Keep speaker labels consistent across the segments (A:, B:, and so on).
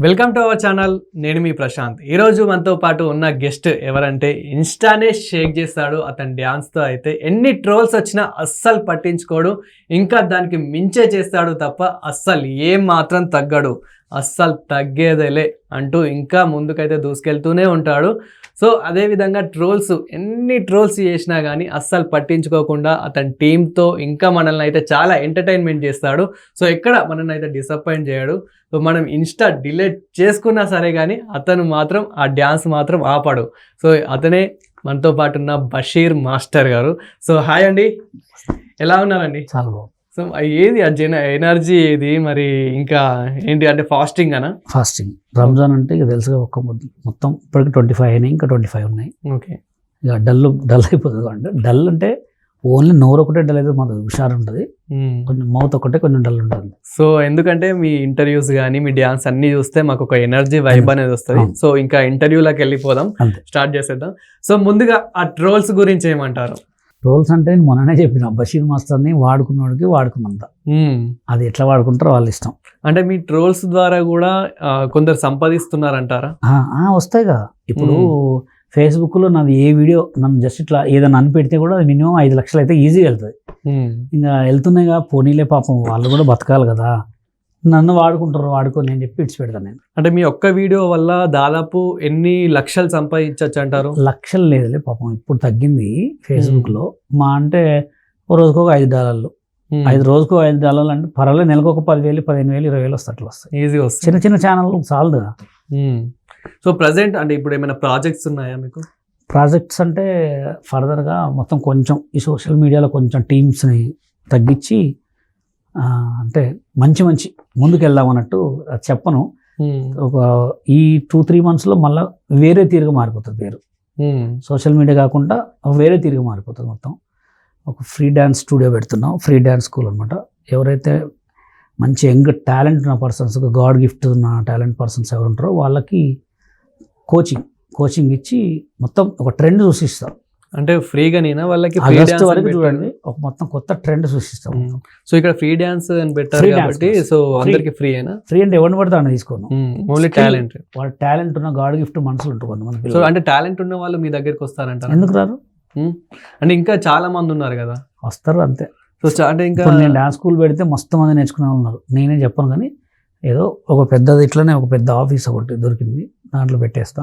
A: Welcome to our channel. నేను మీ ప్రశాంత్. ఈరోజు మనతో పాటు ఉన్న గెస్ట్ ఎవరంటే ఇన్స్టానే షేక్ చేస్తాడు. అతని డ్యాన్స్తో అయితే ఎన్ని ట్రోల్స్ వచ్చినా అస్సలు పట్టించుకోడు, ఇంకా దానికి మించే చేస్తాడు తప్ప అస్సలు ఏం మాత్రం తగ్గడు. అస్సలు తగ్గేదేలే అంటూ ఇంకా ముందుకైతే దూసుకెళ్తూనే ఉంటాడు. సో అదేవిధంగా ఎన్ని ట్రోల్స్ చేసినా కానీ అస్సలు పట్టించుకోకుండా అతని టీంతో ఇంకా మనల్ని అయితే చాలా ఎంటర్టైన్మెంట్ చేస్తాడు. సో ఎక్కడ మనల్ని అయితే డిసప్పాయింట్ చేయడు. సో మనం ఇన్స్టా డిలీట్ చేసుకున్నా సరే కానీ అతను మాత్రం ఆ డ్యాన్స్ మాత్రం ఆపడు. సో అతనే మనతో పాటు ఉన్న బషీర్ మాస్టర్ గారు. సో హాయ్ అండి, ఎలా ఉన్నారండి?
B: చాలా బాగుంది.
A: సో ఏది ఆ ఎనర్జీ ఏది మరి? ఇంకా ఏంటి అంటే ఫాస్టింగ్ అనా?
B: ఫాస్టింగ్ రంజాన్ అంటే ఇక తెలుసుగా ఒక్క మొత్తం ఇప్పటికి 25 అయినాయి, ఇంకా 25 ఉన్నాయి.
A: ఓకే,
B: ఇక డల్ అయిపోతుంది. అంటే డల్ అంటే ఓన్లీ నోరు ఒకటే డల్ అయితే మాకు హుషారు ఉంటుంది, కొంచెం మౌత్ ఒకటే కొంచెం డల్ ఉంటుంది.
A: సో ఎందుకంటే మీ ఇంటర్వ్యూస్ కానీ మీ డ్యాన్స్ అన్ని చూస్తే మాకు ఒక ఎనర్జీ వైబ్ అనేది వస్తుంది. సో ఇంకా ఇంటర్వ్యూలోకి వెళ్ళిపోదాం, స్టార్ట్ చేసేద్దాం. సో ముందుగా ఆ ట్రోల్స్ గురించి ఏమంటారు?
B: ట్రోల్స్ అంటే నేను మొన్ననే చెప్పిన, బషీర్ మాస్టర్ని వాడుకున్నోడికి వాడుకున్నంత, అది ఎట్లా వాడుకుంటారో వాళ్ళ ఇష్టం.
A: అంటే మీ ట్రోల్స్ ద్వారా కూడా కొందరు సంపాదిస్తున్నారంటారా?
B: వస్తాయిగా. ఇప్పుడు ఫేస్బుక్లో నాది ఏ వీడియో నన్ను జస్ట్ ఇట్లా ఏదైనా అనిపెడితే కూడా అది మినిమం 5 లక్షలు అయితే ఈజీగా వెళ్తుంది. ఇంకా వెళ్తున్నాయిగా, పోనీలే పాపం వాళ్ళు కూడా బతకాలి కదా, నన్ను వాడుకొని నేను చెప్పి ఇడ్చి పెడతాను నేను.
A: అంటే మీ ఒక్క వీడియో వల్ల దాదాపు ఎన్ని లక్షలు సంపాదించవచ్చు అంటారు?
B: లక్షలు లేదులే పాపం, ఇప్పుడు తగ్గింది ఫేస్బుక్లో. మా అంటే ఓ రోజుకు ఒక $5, రోజుకు $5 అంటే పర్వాలేదు, నెలకు ఒక 10,000, 15,000, 20,000 వస్తాయి, అట్లా వస్తాయి.
A: ఈజీగా వస్తాయి.
B: చిన్న చిన్న ఛానల్ చాలదుగా.
A: సో ప్రజెంట్ అంటే ఇప్పుడు ఏమైనా ప్రాజెక్ట్స్ ఉన్నాయా మీకు?
B: ప్రాజెక్ట్స్ అంటే ఫర్దర్గా మొత్తం కొంచెం ఈ సోషల్ మీడియాలో కొంచెం టీమ్స్ని తగ్గించి అంటే మంచి ముందుకు వెళ్దాం అన్నట్టు. చెప్పను, ఒక ఈ 2-3 monthsలో మళ్ళీ వేరే తీరుగా మారిపోతుంది పేరు. సోషల్ మీడియా కాకుండా వేరే తీరుగా మారిపోతుంది మొత్తం. ఒక ఫ్రీ డ్యాన్స్ స్టూడియో పెడుతున్నాం, ఫ్రీ డ్యాన్స్ స్కూల్ అనమాట. ఎవరైతే మంచి యంగ్ టాలెంట్ ఉన్న పర్సన్స్, గాడ్ గిఫ్ట్ ఉన్న టాలెంట్ పర్సన్స్ ఎవరు ఉంటారో వాళ్ళకి కోచింగ్ ఇచ్చి మొత్తం ఒక ట్రెండ్ సృష్టిస్తాం.
A: అంటే ఫ్రీగా నేనా వాళ్ళకి?
B: ఆగస్టు వరకు చూడండి, ఒక మొత్తం కొత్త ట్రెండ్ సృష్టిస్తాం.
A: సో ఇక్కడ ఫ్రీ డాన్స్ అని పెట్టారు కాబట్టి సో అందరికి ఫ్రీ అయినా?
B: ఫ్రీ అంటే ఎవరిని పడతాను తీసుకోను,
A: ఓన్లీ టాలెంట్.
B: వాళ్ళ టాలెంట్ ఉన్న గాడ్ గిఫ్ట్ మనసులు ఉంటుంది కొంతమంది.
A: సో అంటే టాలెంట్ ఉన్న వాళ్ళు మీ దగ్గరికి వస్తారంట?
B: ఎందుకు రారు?
A: అంటే ఇంకా చాలా మంది ఉన్నారు కదా.
B: వస్తారు అంతే.
A: సో అంటే ఇంకా
B: నేను డాన్స్ స్కూల్ పెడితే మస్తు మంది నేర్చుకునే వాళ్ళు ఉన్నారు. నేనే చెప్పను కానీ ఏదో ఒక పెద్దది ఇట్లనే ఒక పెద్ద ఆఫీస్ ఒకటి దొరికింది, దాంట్లో పెట్టేస్తా.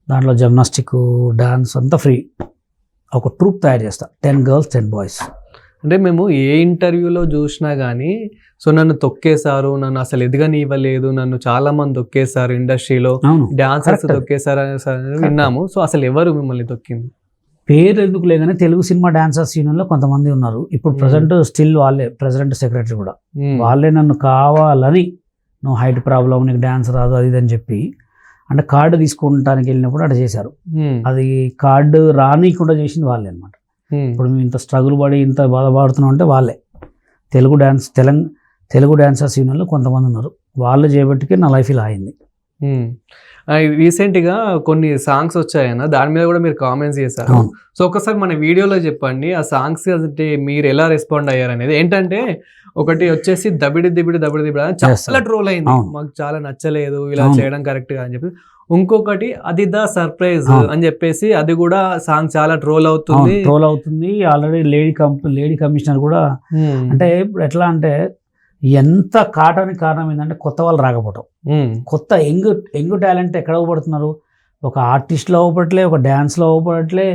B: దాంట్లో జిమ్నాస్టిక్, డాన్స్ అంతా ఫ్రీ. ఒక ట్రూప్ తయారు చేస్తా, 10 girls 10 boys.
A: అంటే మేము ఏ ఇంటర్వ్యూలో చూసినా కానీ సో నన్ను తొక్కేశారు, నన్ను అసలు ఎదగనివ్వలేదు, నన్ను చాలా మంది తొక్కేశారు ఇండస్ట్రీలో, డాన్సర్స్ తొక్కేశారు అని విన్నాము. సో అసలు ఎవరు మిమ్మల్ని తొక్కింది?
B: పేరు ఎందుకు లేదని తెలుగు సినిమా డాన్సర్స్ యూనియన్లో కొంతమంది ఉన్నారు. ఇప్పుడు ప్రజెంట్ స్టిల్ వాళ్ళే ప్రెసిడెంట్, సెక్రటరీ కూడా వాళ్ళే నన్ను కావాలని, నువ్వు హైట్ ప్రాబ్లం, నీకు డాన్స్ రాదు, అది అని చెప్పి అంటే కార్డు తీసుకుంటానికి వెళ్ళినప్పుడు అట్లా చేశారు. అది కార్డు రానికుండా చేసింది వాళ్ళే అనమాట. ఇప్పుడు మేము ఇంత స్ట్రగుల్ పడి ఇంత బాధపడుతున్నాం అంటే వాళ్ళే. తెలుగు డాన్సర్స్ యూనియన్లో కొంతమంది ఉన్నారు, వాళ్ళు చేయబట్టికే నా లైఫ్ ఇలా అయింది.
A: రీసెంట్గా కొన్ని సాంగ్స్ వచ్చాయన్న, దాని మీద కూడా మీరు కామెంట్స్ చేశారు. సో ఒకసారి మన వీడియోలో చెప్పండి ఆ సాంగ్స్ అంటే మీరు ఎలా రెస్పాండ్ అయ్యారు అనేది. ఏంటంటే ఒకటి వచ్చేసి దబిడి దిబిడి చాలా ట్రోల్ అయింది, మాకు చాలా నచ్చలేదు, ఇలా చేయడం కరెక్ట్ గా అని చెప్పి. ఇంకొకటి అది ద సర్ప్రైజ్ అని చెప్పేసి అది కూడా సాంగ్ చాలా ట్రోల్ అవుతుంది.
B: ఆల్రెడీ లేడీ కమిషనర్ కూడా అంటే ఇప్పుడు ఎట్లా అంటే ఎంత కాటానికి కారణం ఏంటంటే కొత్త వాళ్ళు రాకపోవటం. కొత్త యంగ్ టాలెంట్ ఎక్కడ అవ్వబడుతున్నారు? ఒక ఆర్టిస్ట్లో అవ్వబట్లే, ఒక డ్యాన్స్లో అవ్వబడట్లే,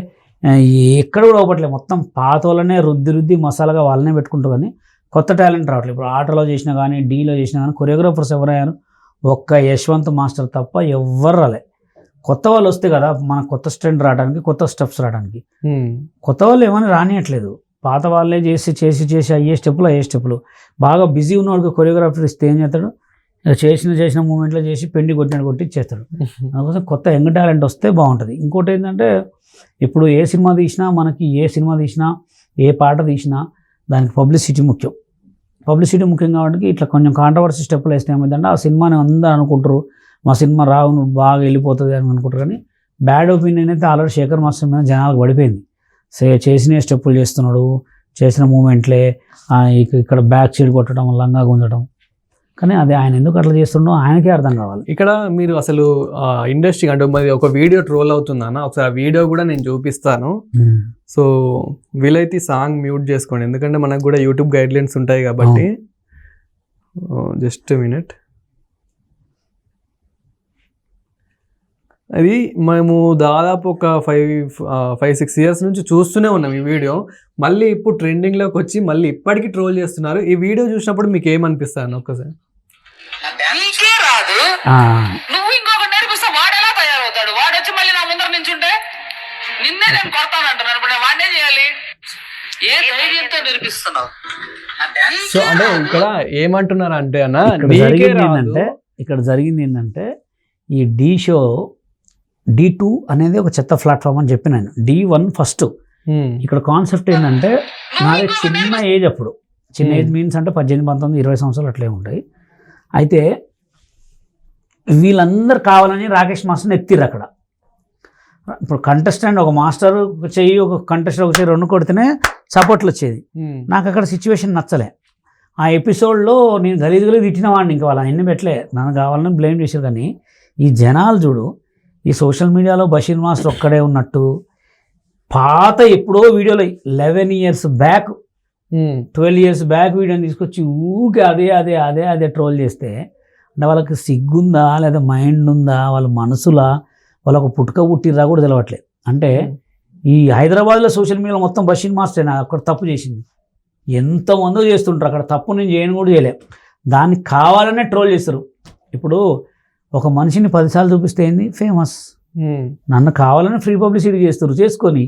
B: ఎక్కడ కూడా అవ్వబట్లే. మొత్తం పాత వాళ్ళనే రుద్ది మసాలాగా వాళ్ళనే పెట్టుకుంటారు కానీ కొత్త టాలెంట్ రావట్లేదు. ఇప్పుడు ఆటలో చేసినా కానీ, డీలో చేసినా కానీ కొరియోగ్రాఫర్స్ ఎవరయ్యారు? ఒక్క యశ్వంత్ మాస్టర్ తప్ప ఎవ్వరు రాలే. కొత్త వాళ్ళు వస్తే కదా మన కొత్త స్ట్రెండ్ రావడానికి, కొత్త స్టెప్స్ రావడానికి. కొత్త వాళ్ళు ఏమైనా రానియట్లేదు, పాత వాళ్ళే చేసి అయ్యే స్టెప్పులు. బాగా బిజీ ఉన్నవాడికి కొరియోగ్రాఫర్ ఇస్తే ఏం చేస్తాడు? చేసిన మూమెంట్లో చేసి పెండి కొట్టి ఇచ్చేస్తాడు. అందుకోసం కొత్త యంగ్ టాలెంట్ వస్తే బాగుంటుంది. ఇంకోటి ఏంటంటే ఇప్పుడు ఏ సినిమా తీసినా ఏ పాట తీసినా దానికి పబ్లిసిటీ ముఖ్యం కాబట్టి ఇట్లా కొంచెం కాంట్రవర్సీ స్టెప్పులు వేస్తే ఏమైందంటే ఆ సినిమాని అందరూ అనుకుంటారు మా సినిమా రావు, నువ్వు బాగా వెళ్ళిపోతుంది అని అనుకుంటారు. కానీ బ్యాడ్ ఒపీనియన్ అయితే ఆల్రెడీ శేఖర్ మాస్టర్ మీద జనాలకు పడిపోయింది. చేసిన స్టెప్పులు చేస్తున్నాడు, చేసిన మూమెంట్లే, ఇక్కడ బ్యాక్ సైడ్ కొట్టడం, లంగా గుంజడం. కానీ అది ఆయన ఎందుకు అట్లా చేస్తుండో ఆయనకే అర్థం కావాలి.
A: ఇక్కడ మీరు అసలు ఇండస్ట్రీ అంటే మరి ఒక వీడియో ట్రోల్ అవుతుందన్న, ఒకసారి ఆ వీడియో కూడా నేను చూపిస్తాను. సో వీలైతే సాంగ్ మ్యూట్ చేసుకోండి, ఎందుకంటే మనకు కూడా యూట్యూబ్ గైడ్ లైన్స్ ఉంటాయి కాబట్టి. Just minute. అది మేము దాదాపు ఒక 5-6 ఇయర్స్ నుంచి చూస్తూనే ఉన్నాం ఈ వీడియో. మళ్ళీ ఇప్పుడు ట్రెండింగ్లోకి వచ్చి మళ్ళీ ఇప్పటికీ ట్రోల్ చేస్తున్నారు. ఈ వీడియో చూసినప్పుడు మీకు ఏమనిపిస్తుంది ఒక్కసారి?
C: నీకే రాదు, నువ్వు ఇంకొక నేర్పిస్తే వాడు ఎలా తయారవుతాడు? వాడు వచ్చి మళ్ళీ నా ముందర నించుంటే నిన్నే నేను కొడతాను అంటున్నాను. ఇప్పుడు నేను వాడినే చేయాలి? ఏ ధైర్యంతో నేర్పిస్తున్నావు?
A: సో అంటే ఇక్కడ ఏమంటున్నారు అంటే అన్న,
B: ఇక్కడ జరిగింది ఏంటంటే ఈ డి షో D2 అనేది ఒక చెత్త ప్లాట్ఫామ్ అని చెప్పినాను. D1 first. ఇక్కడ కాన్సెప్ట్ ఏంటంటే నాది చిన్న ఏజ్, అప్పుడు చిన్న ఏజ్ మీన్స్ అంటే 18, 19, 20 సంవత్సరాలు అట్లే ఉంటాయి. అయితే వీళ్ళందరూ కావాలని రాకేష్ మాస్టర్ని ఎత్తిర్రు అక్కడ. ఇప్పుడు కంటెస్టెంట్ ఒక మాస్టర్ చెయ్యి, ఒక కంటెస్టెంట్ ఒక చెయ్యి 2 కొడితేనే సపోర్ట్లు వచ్చేది. నాకు అక్కడ సిచ్యువేషన్ నచ్చలే. ఆ ఎపిసోడ్లో నేను గలీజుగా తిట్టిన వాడిని, ఇంకా వాళ్ళు అన్నీ పెట్టలే, నన్ను కావాలని బ్లేమ్ చేశారు. కానీ ఈ జనాలు చూడు, ఈ సోషల్ మీడియాలో బషీర్ మాస్టర్ ఒక్కడే ఉన్నట్టు, పాత ఎప్పుడో వీడియోలో 11 years బ్యాక్ 12 years బ్యాక్ వీడియోని తీసుకొచ్చి ఊకే అదే ట్రోల్ చేస్తే అంటే వాళ్ళకి సిగ్గుందా లేదా మైండ్ ఉందా, వాళ్ళ మనసులా, వాళ్ళకు పుట్టుక పుట్టిర్రా కూడా తెలవట్లేదు. అంటే ఈ హైదరాబాద్లో సోషల్ మీడియాలో మొత్తం బషీర్ మాస్టర్ అక్కడ తప్పు చేసింది. ఎంతమందో చేస్తుంటారు అక్కడ, తప్పు నేను చేయను కూడా చేయలేం, దాన్ని కావాలనే ట్రోల్ చేస్తారు. ఇప్పుడు ఒక మనిషిని 10 సార్లు చూపిస్తే ఏంది ఫేమస్, నన్ను కావాలని ఫ్రీ పబ్లిసిటీ చేస్తారు, చేసుకొని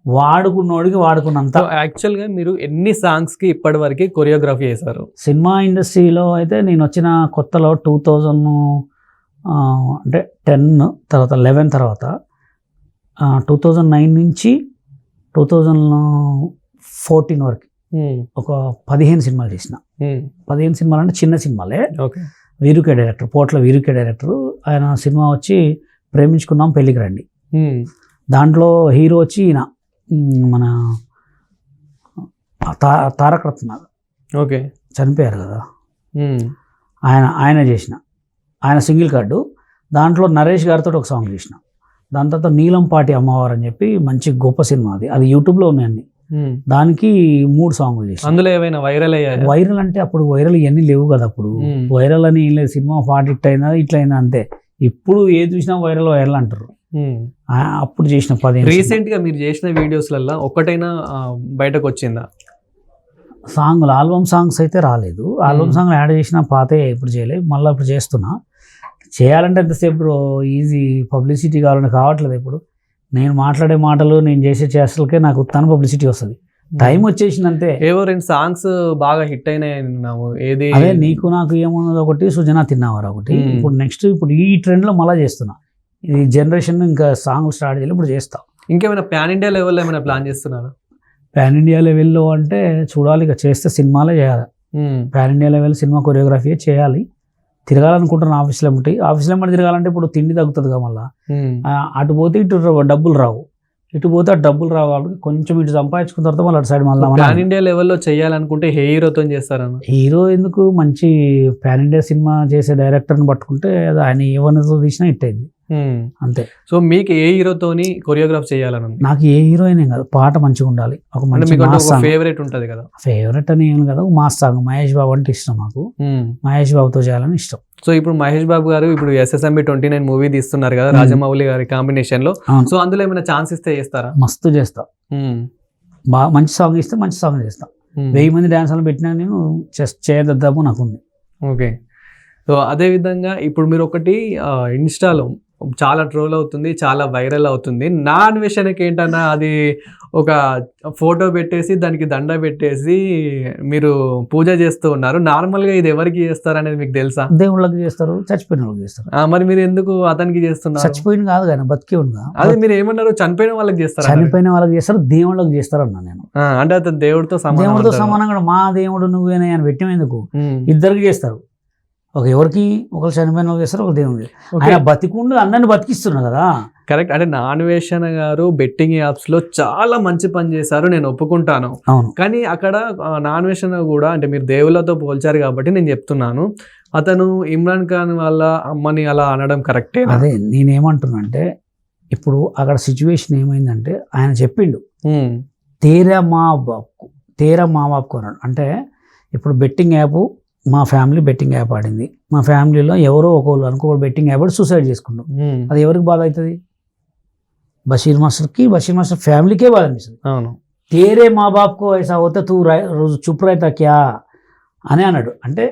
B: వాడుకున్నోడికి వాడుకున్నంత.
A: యాక్చువల్గా మీరు ఎన్ని సాంగ్స్కి ఇప్పటి వరకు కొరియోగ్రఫీ చేశారు?
B: సినిమా ఇండస్ట్రీలో అయితే నేను వచ్చిన కొత్తలో 2000 అంటే 10 తర్వాత 11 తర్వాత 2009 నుంచి 2014 వరకు ఒక 15 సినిమాలు చేసిన. 15 సినిమాలు అంటే చిన్న సినిమాలే. వీరుకే డైరెక్టర్, పోట్ల వీరుకే డైరెక్టర్. ఆయన సినిమా వచ్చి ప్రేమించుకున్నాం పెళ్ళికి రండి. దాంట్లో హీరో వచ్చి ఈయన మన తారక రత్న, చనిపోయారు కదా, ఆయన చేసిన, ఆయన సింగిల్ కార్డు. దాంట్లో నరేష్ గారితో ఒక సాంగ్ చేసిన. దాని తర్వాత నీలంపాటి అమ్మవారు అని చెప్పి మంచి గొప్ప సినిమా, అది యూట్యూబ్లో ఉన్నాయండి. దానికి 3 సాంగులు చేసి.
A: అందులో ఏమైనా వైరల్ అయ్యాయి?
B: వైరల్ అంటే అప్పుడు వైరల్ ఇవన్నీ లేవు కదా, అప్పుడు వైరల్ అని ఏం లేదు, సినిమా పాట ఇట్లయినా ఇట్లయినా అంతే. ఇప్పుడు ఏది చూసినా వైరల్ అంటారు. అప్పుడు చేసిన 10
A: రీసెంట్ గా మీరు చేసిన వీడియోస్లలో ఒకటైనా బయటకు వచ్చిందా?
B: సాంగ్లు ఆల్బమ్ సాంగ్స్ అయితే రాలేదు. ఆల్బమ్ సాంగ్లు యాడ్ చేసిన పాతే ఇప్పుడు చేయలేదు, మళ్ళీ ఇప్పుడు చేస్తున్నా. చేయాలంటే ఎంతసేపు ఈజీ పబ్లిసిటీ కావట్లేదు. ఇప్పుడు నేను మాట్లాడే మాటలు, నేను చేసే చేష్టలకే నాకు తన పబ్లిసిటీ వస్తుంది. టైం వచ్చేసింది అంతే.
A: ఏవో 2 సాంగ్స్ బాగా హిట్ అయినాయి, ఏది
B: అదే నీకు నాకు ఏమున్నది ఒకటి, సుజనా తిన్నావారు ఒకటి. ఇప్పుడు నెక్స్ట్ ఇప్పుడు ఈ ట్రెండ్లో మళ్ళీ చేస్తున్నా. ఈ జనరేషన్ ఇంకా సాంగ్లు స్టార్ట్ చేయాలి, ఇప్పుడు చేస్తా.
A: ఇంకేమైనా పాన్ ఇండియా లెవెల్లో ఏమైనా ప్లాన్ చేస్తున్నారా?
B: పాన్ ఇండియా లెవెల్లో అంటే చూడాలి, ఇక చేస్తే సినిమాలే చేయాలి. Pan India level cinema choreography చేయాలి. తిరగాలనుకుంటున్నాను ఆఫీస్లో ఏమిటి తిరగాలంటే ఇప్పుడు తిండి తగ్గుతుంది కదా, మళ్ళీ అటు పోతే ఇటు డబ్బులు రావు, ఇటు పోతే అటు డబ్బులు రావాలి. కొంచెం ఇటు సంపాదించుకున్న తర్వాత మళ్ళీ అటు సైడ్ మళ్ళీ
A: పాన్ ఇండియా లెవెల్లో చేయాలనుకుంటే హీరోతో చేస్తారన్న.
B: హీరో ఎందుకు, మంచి పాన్ ఇండియా సినిమా చేసే డైరెక్టర్ని పట్టుకుంటే ఆయన ఏమన్నదో తీసినా హిట్ అయింది అంతే.
A: సో మీకు ఏ హీరోతోని కొరియోగ్రాఫ్ చేయాలని?
B: నాకు ఏ హీరోయిన్ కాదు, పాట మంచిగా ఉండాలి. ఒక మంచి
A: ఫేవరెట్ ఉంటుంది కదా?
B: ఫేవరెట్ అని ఏం కదా, మాస్ సాంగ్ మహేష్ బాబు అంటే ఇష్టం నాకు. మహేష్ బాబుతో చేయాలని ఇష్టం.
A: సో ఇప్పుడు మహేష్ బాబు గారు ఇప్పుడు SSMB 29 మూవీ తీస్తున్నారు కదా, రాజమౌళి గారి కాంబినేషన్ లో. సో అందులో ఏమైనా ఛాన్స్ ఇస్తే చేస్తారా?
B: మస్తు చేస్తా. బాగా మంచి సాంగ్ ఇస్తే మంచి సాంగ్ చేస్తా. 1000 మంది డాన్సర్లు పెట్టినా నేను చేయదద్దాము నాకుంది.
A: ఓకే. సో అదే విధంగా ఇప్పుడు మీరు ఒకటి ఇన్స్టాలో చాలా ట్రోల్ అవుతుంది, చాలా వైరల్ అవుతుంది. నా అన్వేషణకి ఏంటన్నా, అది ఒక ఫోటో పెట్టేసి దానికి దండ పెట్టేసి మీరు పూజ చేస్తూ ఉన్నారు. నార్మల్గా ఇది ఎవరికి చేస్తారు అనేది మీకు తెలుసా?
B: దేవుళ్ళకి చేస్తారు, చచ్చిపోయిన వాళ్ళకి చేస్తారు.
A: మరి మీరు ఎందుకు అతనికి చేస్తున్నారు?
B: చచ్చిపోయిన కాదు కానీ బతికే ఉండగా.
A: అదే మీరు ఏమన్నారు, చనిపోయిన వాళ్ళకి చేస్తారు?
B: చనిపోయిన వాళ్ళకి చేస్తారు, దేవుళ్ళకి చేస్తారు అన్నా నేను.
A: అంటే అతను దేవుడితో
B: సమానంగా మా దేవుడు నువ్వేనా అని పెట్టినందుకు ఇద్దరికి చేస్తారు. ఒక ఎవరికి ఒకరు చనిపోయిన వాళ్ళు చేస్తారు, ఒక దేవుడు ఆయన బతికుండు అందరిని బతికిస్తున్నారు కదా.
A: కరెక్ట్. అంటే నాన్వేషణ గారు బెట్టింగ్ యాప్స్ లో చాలా మంచి పని చేశారు, నేను ఒప్పుకుంటాను.
B: అవును.
A: కానీ అక్కడ నాన్వేషణ కూడా అంటే మీరు దేవుళ్ళతో పోల్చారు కాబట్టి నేను చెప్తున్నాను, అతను ఇమ్రాన్ ఖాన్ వాళ్ళ అమ్మని అలా అనడం కరెక్టే.
B: అదే నేనేమంటున్నా అంటే ఇప్పుడు అక్కడ సిచ్యువేషన్ ఏమైందంటే ఆయన చెప్పిండు తేరా మా బాప్కు అన్నాడు. అంటే ఇప్పుడు బెట్టింగ్ యాప్ మా ఫ్యామిలీ బెట్టింగ్ యాప్ ఆడింది, మా ఫ్యామిలీలో ఎవరో ఒకళ్ళు అనుకో బెట్టింగ్ యాప్ ఆడి సూసైడ్ చేసుకుంటాం, అది ఎవరికి బాధ అవుతుంది? బషీర్ మాస్టర్ ఫ్యామిలీకే బాధ అనిపిస్తుంది.
A: అవును.
B: తేరే మా బాప్కో ఐసా అవుతే తూ రోజు చుప్ రైతా క్యా అని అన్నాడు. అంటే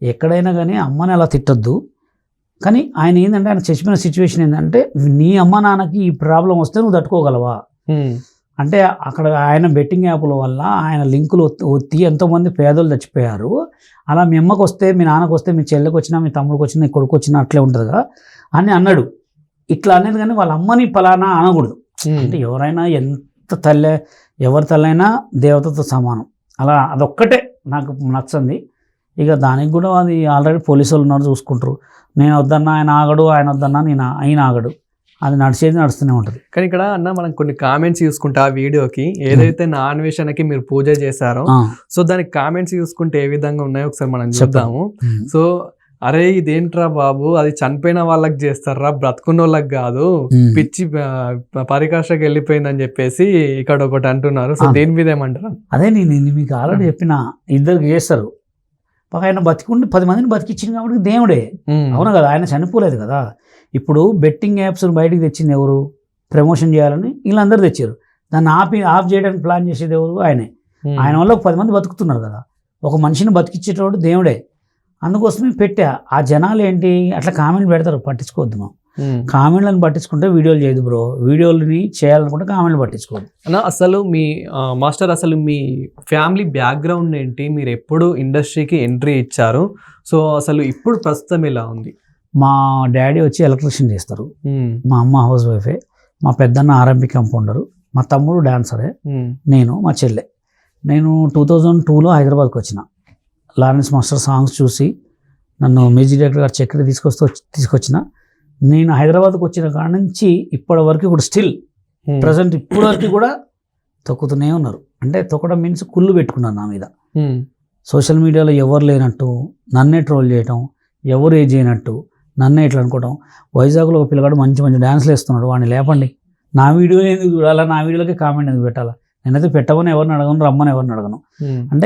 B: ఎక్కడైనా కానీ అమ్మని అలా తిట్టొద్దు. కానీ ఆయన ఏంటంటే ఆయన చచ్చిపోయిన సిచ్యువేషన్ ఏంటంటే నీ అమ్మ నాన్నకి ఈ ప్రాబ్లం వస్తే నువ్వు తట్టుకోగలవా అంటే అక్కడ ఆయన బెట్టింగ్ యాప్ల వల్ల ఆయన లింకులు ఒత్తి ఎంతోమంది పేదలు చచ్చిపోయారు. అలా మీ అమ్మకు వస్తే మీ నాన్నకు వస్తే మీ చెల్లెకి వచ్చినా మీ తమ్ముడికి వచ్చినా నీ కొడుకు వచ్చినా అట్లే ఉంటుంది కదా అని అన్నాడు. ఇట్లా అనేది కానీ వాళ్ళ అమ్మని పలానా అనకూడదు. అంటే ఎవరైనా ఎంత ఎవరి తల్లైనా దేవతతో సమానం. అలా అదొక్కటే నాకు నచ్చింది. ఇక దానికి కూడా అది ఆల్రెడీ పోలీసు వాళ్ళు ఉన్నారు చూసుకుంటారు. నేను వద్దన్నా ఆయన ఆగడు, ఆయన వద్దన్నా ఆయన ఆగడు, అది నడుస్తూనే ఉంటుంది.
A: కానీ ఇక్కడ అన్న మనం కొన్ని కామెంట్స్ చూసుకుంటే ఆ వీడియోకి ఏదైతే నాన్వేషణకి మీరు పూజ చేశారో సో దానికి కామెంట్స్ చూసుకుంటే ఏ విధంగా ఉన్నాయో ఒకసారి మనం చూద్దాము. సో అరే ఇదేంట్రా బాబు, అది చనిపోయిన వాళ్ళకి చేస్తారా, బ్రతుకున్న వాళ్ళకి కాదు, పిచ్చి పరికాశకు వెళ్ళిపోయిందని చెప్పేసి ఇక్కడ ఒకటి అంటున్నారు. సో దీని మీద ఏమంటారు?
B: అదే నేను మీకు ఆల్రెడీ చెప్పిన, ఇద్దరికి చేస్తారు. ఆయన బతికుండి 10 మందిని బతికిచ్చింది కాబట్టి దేవుడే, అవును కదా, ఆయన చనిపోలేదు కదా. ఇప్పుడు బెట్టింగ్ యాప్స్ బయటికి తెచ్చింది ఎవరు? ప్రమోషన్ చేయాలని వీళ్ళందరూ తెచ్చారు. దాన్ని ఆఫ్ చేయడానికి ప్లాన్ చేసేది ఎవరు? ఆయనే. ఆయన వల్ల 10 మంది బతుకుతున్నారు కదా. ఒక మనిషిని బతికిచ్చేటోడు దేవుడే. అందుకోసమే పెట్టా. ఆ జనాలు ఏంటి అట్లా కామెంట్లు పెడతారు, పట్టించుకోవద్దు. మనం కామెంట్లను పట్టించుకుంటే వీడియోలు చేయదు బ్రో. వీడియోలని చేయాలనుకుంటే కామెంట్లు పట్టించుకోవద్దు
A: అన్న. అసలు మీ మాస్టర్ అసలు మీ ఫ్యామిలీ బ్యాక్గ్రౌండ్ ఏంటి? మీరు ఎప్పుడు ఇండస్ట్రీకి ఎంట్రీ ఇచ్చారు? సో అసలు ఇప్పుడు ప్రస్తుతం ఎలా ఉంది?
B: మా డాడీ వచ్చి ఎలక్ట్రీషియన్ చేస్తారు, మా అమ్మ హౌస్ వైఫే, మా పెద్దన్న ఆర్ఎంపీ కంపౌండరు, మా తమ్ముడు డాన్సరే, నేను మా చెల్లె. నేను 2002లో హైదరాబాద్కి వచ్చిన. లారెన్స్ మాస్టర్ సాంగ్స్ చూసి నన్ను మ్యూజిక్ డైరెక్టర్ గారు చక్కెర తీసుకొచ్చిన. నేను హైదరాబాద్కి వచ్చిన కాడ నుంచి ఇప్పటి వరకు కూడా స్టిల్ ప్రజెంట్ ఇప్పటి వరకు కూడా తొక్కుతూనే ఉన్నారు. అంటే తొక్కడం మీన్స్ కుళ్ళు పెట్టుకున్నాను నా మీద. సోషల్ మీడియాలో ఎవరు లేనట్టు నన్నే ట్రోల్ చేయటం, ఎవరు ఏజ్ చేయనట్టు నన్నే ఇట్లా అనుకోవటం. వైజాగ్లో ఒక పిల్లగాడు మంచి డ్యాన్స్లు వేస్తున్నాడు, వాడిని లేపండి. నా వీడియోలు ఎందుకు చూడాలా, నా వీడియోలకి కామెంట్ ఎందుకు పెట్టాలా? నేనైతే పెట్టమని ఎవరిని అడగను, రమ్మని ఎవరిని అడగను.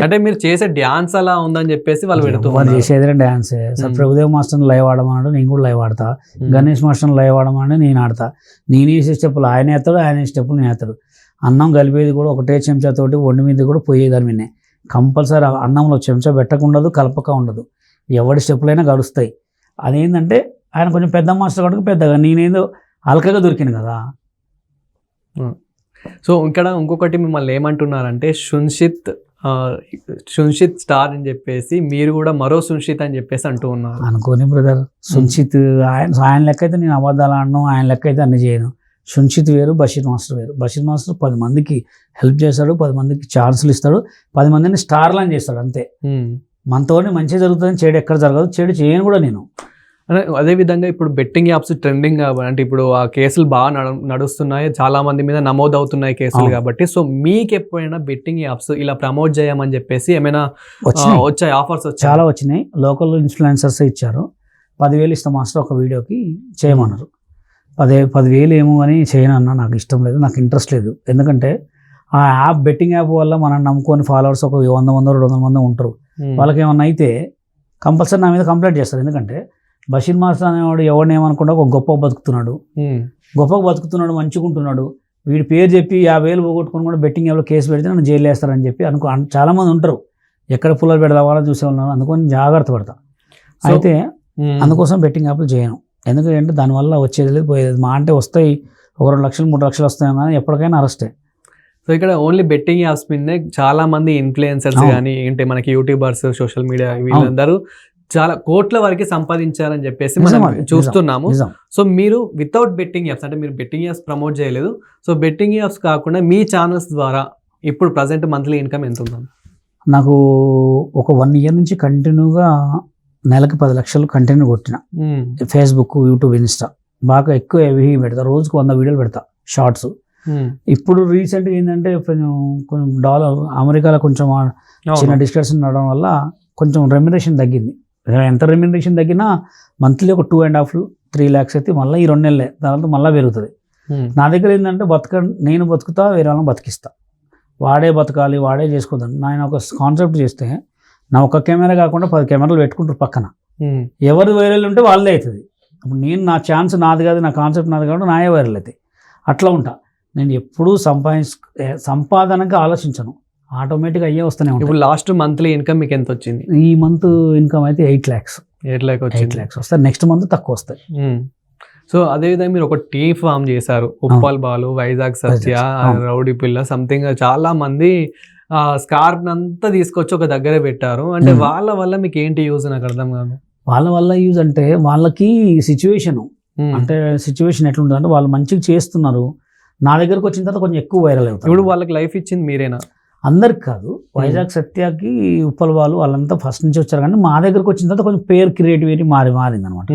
A: అంటే మీరు చేసే డ్యాన్స్ అలా ఉందని చెప్పేసి వాళ్ళు
B: చేసేది డ్యాన్సే. సార్ ప్రభుదేవ్ మాస్టర్ని లైవ్ ఆడమన్నాడు, నేను కూడా లైవ్ ఆడతా. గణేష్ మాస్టర్ని లైవ్ ఆడమని నేను ఆడతా. నేను వేసే స్టెప్పులు ఆయన వేస్తాడు, ఆయన స్టెప్పులు నేను వేస్తాడు. అన్నం కలిపేది కూడా ఒకటే చెంచాతోటి వండి మీద కూడా పోయేదాన్ని విన్నే. కంపల్సరీ అన్నంలో చెంచా పెట్టకుండదు, కలపక ఉండదు. ఎవరి స్టెప్పులైనా గడుస్తాయి. అదేంటంటే ఆయన కొంచెం పెద్ద మాస్టర్ కాబట్టి పెద్దగా, నేనేదో అల్కగా దొరికింది కదా.
A: సో ఇక్కడ ఇంకొకటి మిమ్మల్ని ఏమంటున్నారంటే సున్షిత్ స్టార్ అని చెప్పేసి, మీరు కూడా మరో సున్షిత్ అని చెప్పేసి అంటూ ఉన్నారు.
B: అనుకోని బ్రదర్, సున్షిత్ ఆయన లెక్క అయితే నేను అబద్ధాలు ఆడను, ఆయన లెక్క అయితే అన్ని చేయను. సున్షిత్ వేరు, బషీర్ మాస్టర్ వేరు. బషీర్ మాస్టర్ 10 మందికి హెల్ప్ చేస్తాడు, 10 మందికి ఛాన్సులు ఇస్తాడు, 10 మందిని స్టార్లు అని చేస్తాడు అంతే. మనతోనే మంచి జరుగుతుంది, చెడు ఎక్కడ జరగదు, చెడు చేయను కూడా నేను.
A: అదేవిధంగా ఇప్పుడు బెట్టింగ్ యాప్స్ ట్రెండింగ్ కాబట్టి, అంటే ఇప్పుడు ఆ కేసులు బాగా నడుస్తున్నాయి, చాలా మంది మీద నమోదు అవుతున్నాయి కేసులు కాబట్టి, సో మీకు ఎప్పుడైనా బెట్టింగ్ యాప్స్ ఇలా ప్రమోట్ చేయమని చెప్పేసి ఏమైనా వచ్చాయి ఆఫర్స్?
B: చాలా వచ్చినాయి. లోకల్ ఇన్ఫ్లుయెన్సర్స్ ఇచ్చారు. 10,000 ఇస్తాం మాస్టర్ ఒక వీడియోకి చేయమన్నారు. 10,000 ఏమో అని చేయనన్నా, నాకు ఇష్టం లేదు, నాకు ఇంట్రెస్ట్ లేదు. ఎందుకంటే ఆ యాప్ బెట్టింగ్ యాప్ వల్ల మనం నమ్ముకొని ఫాలోవర్స్ ఒక 100-200 మంది ఉంటారు. వాళ్ళకి ఏమన్నా అయితే కంపల్సరీ నా మీద కంప్లైంట్ చేస్తారు. ఎందుకంటే బషీర్ మాస్టర్ అనేవాడు ఎవరిని ఏమనుకుంటా ఒక గొప్పగా బతుకుతున్నాడు, మంచిగా ఉంటున్నాడు. వీడి పేరు చెప్పి 50,000 పోగొట్టుకుని కూడా బెట్టింగ్ యాప్లో కేసు పెడితే నన్ను జైలు వేస్తారని చెప్పి చాలామంది ఉంటారు. ఎక్కడ పుల్లలు పెడదామని చూసేవాళ్ళు, అందుకని జాగ్రత్త పడతా. అయితే అందుకోసం బెట్టింగ్ యాప్లు చేయను. ఎందుకంటే దానివల్ల వచ్చేది లేదు, పోయేది. మా అంటే వస్తాయి, 2 లక్షలు 3 లక్షలు వస్తాయి, కానీ ఎప్పటికైనా అరెస్టే.
A: సో ఇక్కడ ఓన్లీ బెట్టింగ్ యాప్స్ మీదనే చాలా మంది ఇన్ఫ్లుయెన్సర్స్ కానీ ఏంటి మనకి యూట్యూబర్స్, సోషల్ మీడియా వీళ్ళందరూ చాలా కోట్ల వరకు సంపాదించారని చెప్పేసి మనం చూస్తున్నాము. సో మీరు వితౌట్ బెట్టింగ్ యాప్స్, అంటే మీరు బెట్టింగ్ యాప్స్ ప్రమోట్ చేయలేదు, సో బెట్టింగ్ యాప్స్ కాకుండా మీ ఛానల్స్ ద్వారా ఇప్పుడు ప్రజెంట్ మంత్లీ ఇన్కమ్ ఎంత ఉందా?
B: నాకు ఒక 1 ఇయర్ నుంచి కంటిన్యూగా నెలకి 10 లక్షలు కంటెంట్ కొట్టిన. ఫేస్బుక్, యూట్యూబ్, ఇన్స్టా బాగా ఎక్కువ హెవీ పెడతా. రోజుకు 100 వీడియోలు పెడతా, షార్ట్స్. ఇప్పుడు రీసెంట్గా ఏంటంటే కొంచెం డాలర్ అమెరికాలో కొంచెం చిన్న డిస్కషన్ అవడం వల్ల కొంచెం రెమ్యునరేషన్ తగ్గింది. ఎంత రెమ్యునరేషన్ తగ్గినా మంత్లీ ఒక 2.5-3 lakhs అయితే మళ్ళీ ఈ 2 నెలలే, తర్వాత మళ్ళీ పెరుగుతుంది. నా దగ్గర ఏంటంటే నేను బతుకుతా, వేరే వాళ్ళని బతికిస్తా. వాడే బతకాలి, వాడే చేసుకోదాం. నేను ఒక కాన్సెప్ట్ చేస్తే నా ఒక కెమెరా కాకుండా 10 కెమెరాలు పెట్టుకుంటారు పక్కన. ఎవరు వైరల్ ఉంటే వాళ్ళే అవుతుంది. అప్పుడు నేను నా ఛాన్స్ నాది కాదు, నా కాన్సెప్ట్ నాది కాబట్టి నాయే వైరల్ అవుతాయి. అట్లా ఉంటా నేను. ఎప్పుడూ సంపాదనగా ఆలోచించను, ఆటోమేటిక్గా అయ్యే వస్తూనే ఉంటాయి.
A: ఇప్పుడు లాస్ట్ మంత్లీ ఇన్కమ్ మీకు ఎంత వచ్చింది?
B: ఈ మంత్ ఇన్కమ్ అయితే 8 lakhs.
A: 8 lakhs
B: వస్తాయి. నెక్స్ట్ మంత్ తక్కువ వస్తాయి.
A: సో అదేవిధంగా మీరు ఒక టీమ్ ఫామ్ చేశారు. ఉప్పల్ బాలు, వైజాగ్ సత్య, రౌడీ పిల్ల, సంథింగ్ చాలా మంది స్కార్ప్ అంతా తీసుకొచ్చి ఒక దగ్గర పెట్టారు. అంటే వాళ్ళ వల్ల మీకు ఏంటి యూజ్? నాకు అర్థం కాదు.
B: వాళ్ళ వల్ల యూజ్ అంటే వాళ్ళకి సిచ్యువేషన్, అంటే సిచ్యువేషన్ ఎట్లుంటుంది అంటే వాళ్ళు మంచిగా చేస్తున్నారు. నా దగ్గరకు వచ్చిన తర్వాత కొంచెం ఎక్కువ వైరల్ అవుతుంది.
A: ఇప్పుడు వాళ్ళకి లైఫ్ ఇచ్చింది మీరేనా?
B: అందరికి కాదు. వైజాగ్ సత్యకి, ఉప్పల్ బాలు వాళ్ళంతా ఫస్ట్ నుంచి వచ్చారు. కానీ మా దగ్గరకు వచ్చిన తర్వాత కొంచెం పేరు క్రియేటివిటీ మారింది అనమాట.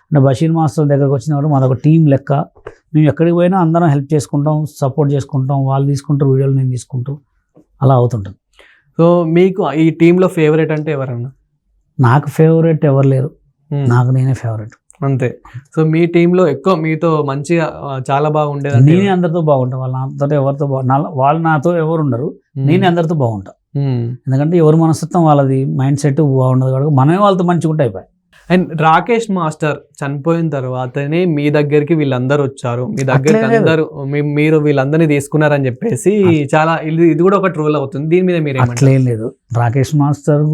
B: అంటే బషీర్ మాస్టర్ దగ్గరకు వచ్చినప్పుడు మాదొక టీం లెక్క. మేము ఎక్కడికి పోయినా అందరం హెల్ప్ చేసుకుంటాం, సపోర్ట్ చేసుకుంటాం. వాళ్ళు తీసుకుంటారు వీడియోలు, నేను తీసుకుంటాం, అలా అవుతుంటుంది.
A: సో మీకు ఈ టీంలో ఫేవరెట్ అంటే ఎవరన్నా?
B: నాకు ఫేవరెట్ ఎవరు లేరు, నాకు నేనే ఫేవరెట్
A: అంతే. సో మీ టీంలో ఎక్కువ మీతో మంచిగా చాలా బాగుండేది?
B: నేనే అందరితో బాగుంటా. వాళ్ళు నాతో ఎవరితో వాళ్ళు నాతో ఎవరు ఉండరు, నేనే అందరితో బాగుంటా. ఎందుకంటే ఎవరి మనస్తత్వం వాళ్ళది, మైండ్ సెట్ బాగుండదు కాబట్టి మనమే వాళ్ళతో మంచిగా ఉంటే అయిపోయి.
A: అండ్ రాకేష్ మాస్టర్ చనిపోయిన తర్వాతనే మీ దగ్గరికి వీళ్ళందరూ వచ్చారు, మీ దగ్గరికి అందరూ మీరు వీళ్ళందరినీ తీసుకున్నారని చెప్పేసి చాలా ఇది కూడా ఒక ట్రోల్ అవుతుంది. దీని మీద మీరు
B: అట్లేం లేదు. రాకేష్ మాస్టర్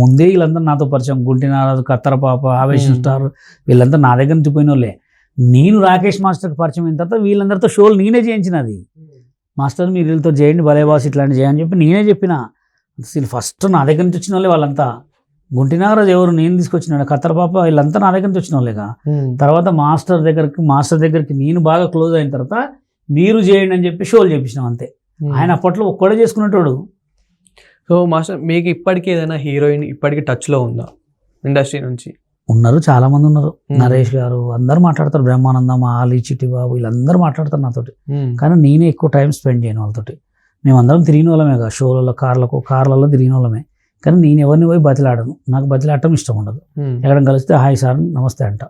B: ముందే వీళ్ళందరూ నాతో పరిచయం. గుంటినారాజు, కత్తర పాప, ఆవేశం స్టార్ వీళ్ళంతా నా దగ్గర నుంచి పోయిన వాళ్ళే. నేను రాకేష్ మాస్టర్కి పరిచయం అయిన తర్వాత వీళ్ళందరితో షోలు నేనే చేయించినది. మాస్టర్ మీరు వీళ్ళతో చేయండి, భలే బాస్ ఇట్లాంటి చేయని చెప్పి నేనే చెప్పిన. అసలు ఫస్ట్ నా దగ్గర నుంచి వచ్చిన వాళ్ళే వాళ్ళంతా. గుంటినాగరాజు ఎవరు, నేను తీసుకొచ్చినాడు. కత్తర పాప వీళ్ళంతా నా దగ్గర నుంచి వచ్చిన వాళ్ళేగా. తర్వాత మాస్టర్ దగ్గరికి నేను బాగా క్లోజ్ అయిన తర్వాత మీరు చేయండి అని చెప్పి షోలు చేపించినాం అంతే. ఆయన అప్పట్లో ఒక్కడే చేసుకునేటోడు.
A: సో మాస్టర్ మీకు ఇప్పటికీ ఏదైనా హీరోయిన్ ఇప్పటికీ టచ్లో ఉందా ఇండస్ట్రీ నుంచి?
B: ఉన్నారు, చాలా మంది ఉన్నారు. నరేష్ గారు అందరు మాట్లాడతారు, బ్రహ్మానందం, ఆలీ, చిట్టి బాబు వీళ్ళందరూ మాట్లాడతారు నాతోటి. కానీ నేనే ఎక్కువ టైం స్పెండ్ చేయను వాళ్ళతోటి. మేమందరం తిరిగిన వాళ్ళమే కదా, షోలలో కార్లలో తిరిగిన వాళ్ళమే. కానీ నేను ఎవరిని పోయి బతిలాడను, నాకు బతిలాడటం ఇష్టం ఉండదు. ఎక్కడ కలిస్తే హాయ్ సార్ నమస్తే అంట,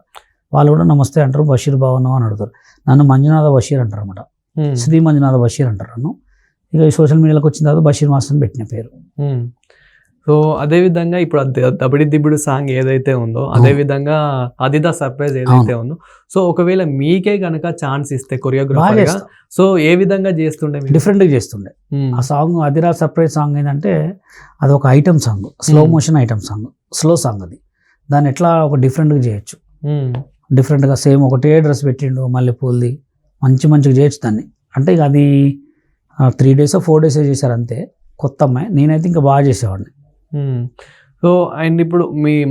B: వాళ్ళు కూడా నమస్తే అంటారు. బషీర్ బాగున్నావు అని అడుగుతారు. నన్ను మంజునాథ బషీర్ అంటారు అనమాట, శ్రీ మంజునాథ బషీర్ అంటారు నన్ను. ఇక ఈ సోషల్ మీడియాలోకి వచ్చిన తర్వాత బషీర్ మాస్టర్ పెట్టిన పేరు.
A: సో అదే విధంగా ఇప్పుడు దబిడి దిబిడు సాంగ్ ఏదైతే ఉందో, అదే విధంగా అదిదా సర్ప్రైజ్ ఏదైతే ఉందో, సో ఒకవేళ మీకే కనుక ఛాన్స్ ఇస్తే కొరియోగ్రాఫర్, సో ఏ విధంగా చేస్తుండే?
B: డిఫరెంట్గా చేస్తుండే. ఆ సాంగ్ అదిరా సర్ప్రైజ్ సాంగ్ ఏంటంటే అది ఒక item song, slow motion item song, slow song. అది దాన్ని ఎట్లా ఒక డిఫరెంట్గా చేయొచ్చు. డిఫరెంట్గా సేమ్ ఒకటే డ్రెస్ పెట్టిండు, మళ్ళీ పూల్ది మంచిగా చేయొచ్చు దాన్ని. అంటే ఇక అది 3 days 4 days చేశారు అంతే. కొత్త అమ్మాయి, నేనైతే ఇంకా బాగా చేసేవాడిని.
A: సో అండ్ ఇప్పుడు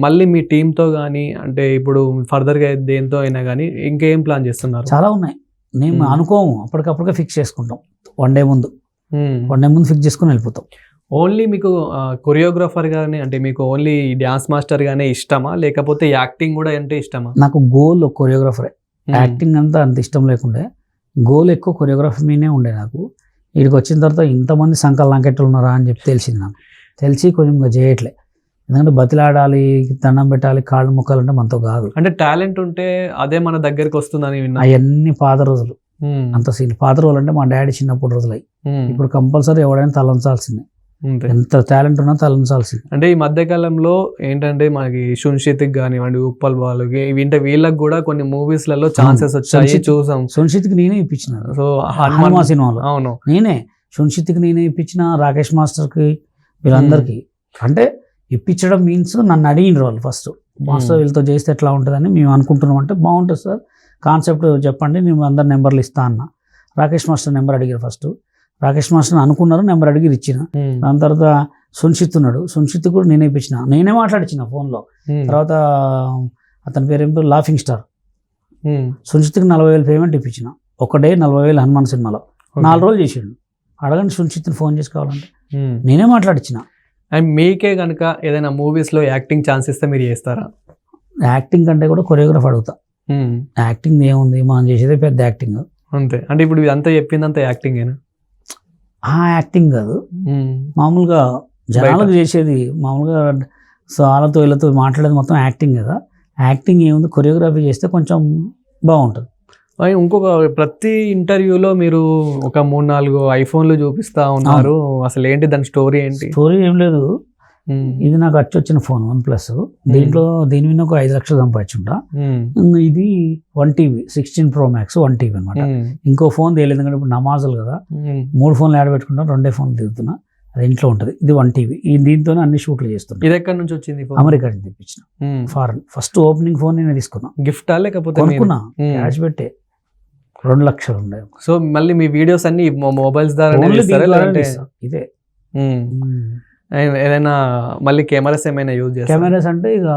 A: మళ్ళీ మీ టీంతో కానీ, అంటే ఇప్పుడు ఫర్దర్గా దేంతో అయినా కానీ ఇంకేం ప్లాన్ చేస్తున్నారు?
B: చాలా ఉన్నాయి. నేను అనుకోము, అప్పటికప్పుడుగా ఫిక్స్ చేసుకుంటాం. వన్ డే ముందు ఫిక్స్ చేసుకుని వెళ్ళిపోతాం.
A: ఓన్లీ మీకు కొరియోగ్రాఫర్ గానే, అంటే మీకు ఓన్లీ డ్యాన్స్ మాస్టర్ గానే ఇష్టమా, లేకపోతే యాక్టింగ్ కూడా అంటే ఇష్టమా?
B: నాకు గోల్ కొరియోగ్రాఫరే. యాక్టింగ్ అంత ఇష్టం లేకుండే, గోల్ ఎక్కువ కొరియోగ్రఫీ మీనే ఉండే. నాకు వీడికి వచ్చిన తర్వాత ఇంతమంది సంకల్ లంకెట్లు ఉన్నారా అని చెప్పి తెలిసింది. నాకు తెలిసి కొంచెం చేయట్లే. ఎందుకంటే బతిలాడాలి, దండం పెట్టాలి, కాళ్ళు మొక్కాలంటే మనతో కాదు.
A: అంటే టాలెంట్ ఉంటే అదే మన దగ్గరికి వస్తుందని విన్నా.
B: అవన్నీ పాత రోజులు, అంత సీన్ పాత రోజులు అంటే మా డాడీ చిన్నప్పుడు రోజులు. ఇప్పుడు కంపల్సరీ ఎవడైనా తలంచాల్సిందే, ఎంత టాలెంట్ ఉన్నా తలంచాల్సిందే.
A: అంటే ఈ మధ్యకాలంలో ఏంటంటే మనకి సున్షిత్కి కానివ్వండి, ఉప్పల్ బాలుకి, వీళ్ళకి కూడా కొన్ని మూవీస్లలో ఛాన్సెస్ వచ్చాయి, చూసాం.
B: సున్షిత్కి నేనే ఇప్పించిన.
A: సో
B: హనుమాన్ సినిమాలో
A: అవును
B: నేనే సున్షిత్కి నేనే ఇప్పించిన, రాకేష్ మాస్టర్కి వీళ్ళందరికీ. అంటే ఇప్పించడం మీన్స్ నన్ను అడిగినారు వాళ్ళు ఫస్ట్, మాస్టర్ వీళ్ళతో చేస్తే ఎట్లా ఉంటుందని మేము అనుకుంటున్నాం. అంటే బాగుంటుంది సార్, కాన్సెప్ట్ చెప్పండి, నేను అందరు నెంబర్లు ఇస్తా అన్న. రాకేష్ మాస్టర్ నెంబర్ అడిగారు ఫస్ట్. రాకేష్ మాస్టర్ అనుకున్నారు, నెంబర్ అడిగి ఇచ్చిన. దాని తర్వాత సున్షిత్ ఉన్నాడు, సున్షిత్ కూడా నేనే ఇప్పించిన, నేనే మాట్లాడించిన ఫోన్లో. తర్వాత అతని పేరు ఏమిటో లాఫింగ్ స్టార్, సున్షిత్కి 40,000 పేమెంట్ ఇప్పించిన. ఒక డే 40,000 హనుమాన్ సినిమాలో 4 రోజులు చేసిండు. అడగండి సున్షిత్ని ఫోన్ చేసి కావాలంటే, నేనే మాట్లాడించిన.
A: అండ్ మీకే కనుక ఏదైనా మూవీస్లో యాక్టింగ్ ఛాన్స్ ఇస్తే మీరు చేస్తారా?
B: యాక్టింగ్ కంటే కూడా కొరియోగ్రాఫ్ అడుగుతా. యాక్టింగ్ ఏముంది, మనం చేసేదే పెద్ద యాక్టింగ్
A: అంతే. అంటే ఇప్పుడు ఇదంతా చెప్పిందంతా యాక్టింగేనా?
B: యాక్టింగ్ కాదు, మామూలుగా జనాలకు చేసేది, మామూలుగా వాళ్ళతో వీళ్ళతో మాట్లాడేది మొత్తం యాక్టింగ్ కదా. యాక్టింగ్ ఏముంది, కొరియోగ్రఫీ చేస్తే కొంచెం బాగుంటుంది.
A: ఇంకొక ప్రతి ఇంటర్వ్యూలో మీరు ఒక 3-4 ఐఫోన్లు చూపిస్తా ఉన్నారు. అసలు ఏంటి దాని స్టోరీ ఏంటి?
B: స్టోరీ ఏం లేదు, ఇది నాకు వచ్చిన ఫోన్ OnePlus. దీని మీద ఒక 5 లక్షలు సంపాదించుంటా. ఇది 1TB 16 Pro Max 1TB అనమాట. ఇంకో ఫోన్ తెలియదు, ఎందుకంటే ఇప్పుడు నమాజులు కదా, 3 ఫోన్లు యాడ్ పెట్టుకుంటా, 2 ఫోన్లు దిగుతున్నా, అది ఇంట్లో ఉంటుంది. ఇది 1TB, దీంతోనే అన్ని షూట్లు చేస్తున్నా.
A: ఇది ఎక్కడి నుంచి వచ్చింది?
B: అమెరికా నుంచి తెప్పించిన, ఫారెన్. ఫస్ట్ ఓపెనింగ్ ఫోన్ నేను తీసుకున్నా.
A: గిఫ్టా లేకపోతే
B: కొనుక్కున్నా? క్యాష్ పెట్టే 2 లక్షలు ఉండే.
A: సో మళ్ళీ మీ వీడియోస్ అన్ని మొబైల్స్ ద్వారా
B: ఇదే.
A: ఏదైనా మళ్ళీ కెమెరాస్ ఏమైనా యూజ్ చేస్తారు?
B: కెమెరాస్ అంటే ఇక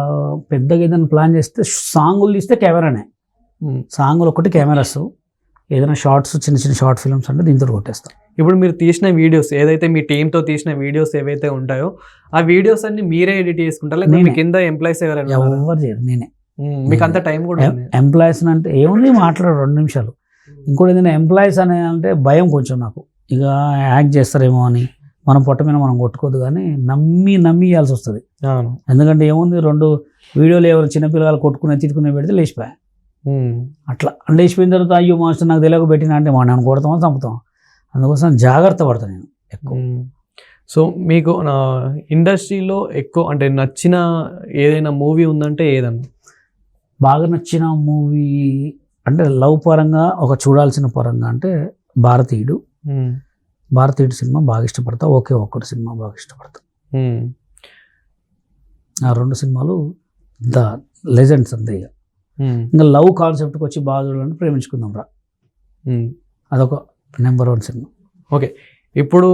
B: పెద్దగా ఏదైనా ప్లాన్ చేస్తే, సాంగులు తీస్తే కెమెరానే, సాంగులు ఒకటి కెమెరాస్. ఏదైనా షార్ట్స్, చిన్న చిన్న షార్ట్ ఫిల్మ్స్ అంటే దీంతో కొట్టేస్తాం.
A: ఇప్పుడు మీరు తీసిన వీడియోస్ ఏదైతే మీ టీంతో తీసిన వీడియోస్ ఏవైతే ఉంటాయో ఆ వీడియోస్ అన్ని మీరే ఎడిట్ చేసుకుంటారా, లేకపోతే మీ కింద ఎంప్లాయీస్ ఎవరైనా?
B: ఎవరు చేయరు, నేనే.
A: మీకు అంత టైం కూడా?
B: ఎంప్లాయీస్ అంటే ఏముంది, మాట్లాడు 2 నిమిషాలు. ఇంకోటి ఏదైనా ఎంప్లాయీస్ అనే అంటే భయం కొంచెం నాకు, ఇక యాక్ట్ చేస్తారేమో అని. మనం పొట్ట మీద మనం కొట్టుకోదు, కానీ నమ్మి ఇవ్వాల్సి వస్తుంది. ఎందుకంటే ఏముంది, 2 వీడియోలు ఎవరు చిన్నపిల్లలు కొట్టుకునే తిట్టుకునే పెడితే లేచిపోయా. అట్లా లేచిపోయిన తర్వాత అయ్యో మాస్టర్ నాకు తెలియక పెట్టినా అంటే మనం కొడతామో చంపుతాం. అందుకోసం జాగ్రత్త పడతాను నేను ఎక్కువ.
A: సో మీకు ఇండస్ట్రీలో ఎక్కువ అంటే నచ్చిన ఏదైనా మూవీ ఉందంటే ఏదన్నా?
B: బాగా నచ్చిన మూవీ అంటే లవ్ పరంగా, ఒక చూడాల్సిన పరంగా అంటే భారతీయుడు సినిమా బాగా ఇష్టపడతా. ఒకే ఒక్కటి సినిమా బాగా ఇష్టపడతా. ఆ 2 సినిమాలు ద లెజెండ్స్ అంతే. ఇంకా లవ్ కాన్సెప్ట్కి వచ్చి బాగా చూడాలంటే ప్రేమించుకుందాం రా, అదొక నెంబర్ 1 సినిమా.
A: ఓకే, ఇప్పుడు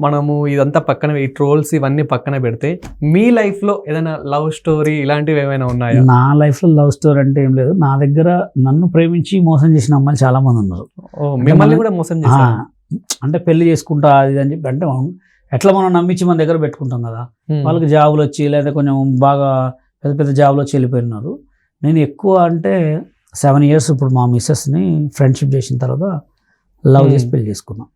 A: మనము ఇదంతా పక్కన, ఈ ట్రోల్స్ ఇవన్నీ పక్కన పెడితే మీ లైఫ్లో ఏదైనా లవ్ స్టోరీ ఇలాంటివి ఏమైనా ఉన్నాయా?
B: నా లైఫ్లో లవ్ స్టోరీ అంటే ఏం లేదు. నా దగ్గర నన్ను ప్రేమించి మోసం చేసిన అమ్మాయిలు చాలా మంది ఉన్నారు.
A: మిమ్మల్ని కూడా మోసం చేశారు?
B: అంటే పెళ్లి చేసుకుంటా అది అని చెప్పి, అంటే ఎట్లా మనం నమ్మించి మన దగ్గర పెట్టుకుంటాం కదా. వాళ్ళకి జాబులు వచ్చి, లేదా కొంచెం బాగా పెద్ద పెద్ద జాబులు వచ్చి వెళ్ళిపోయినారు. నేను ఎక్కువ అంటే 7 years ఇప్పుడు మా మిస్సెస్ని ఫ్రెండ్షిప్ చేసిన తర్వాత లవ్ చేసి పెళ్లి చేసుకున్నాం.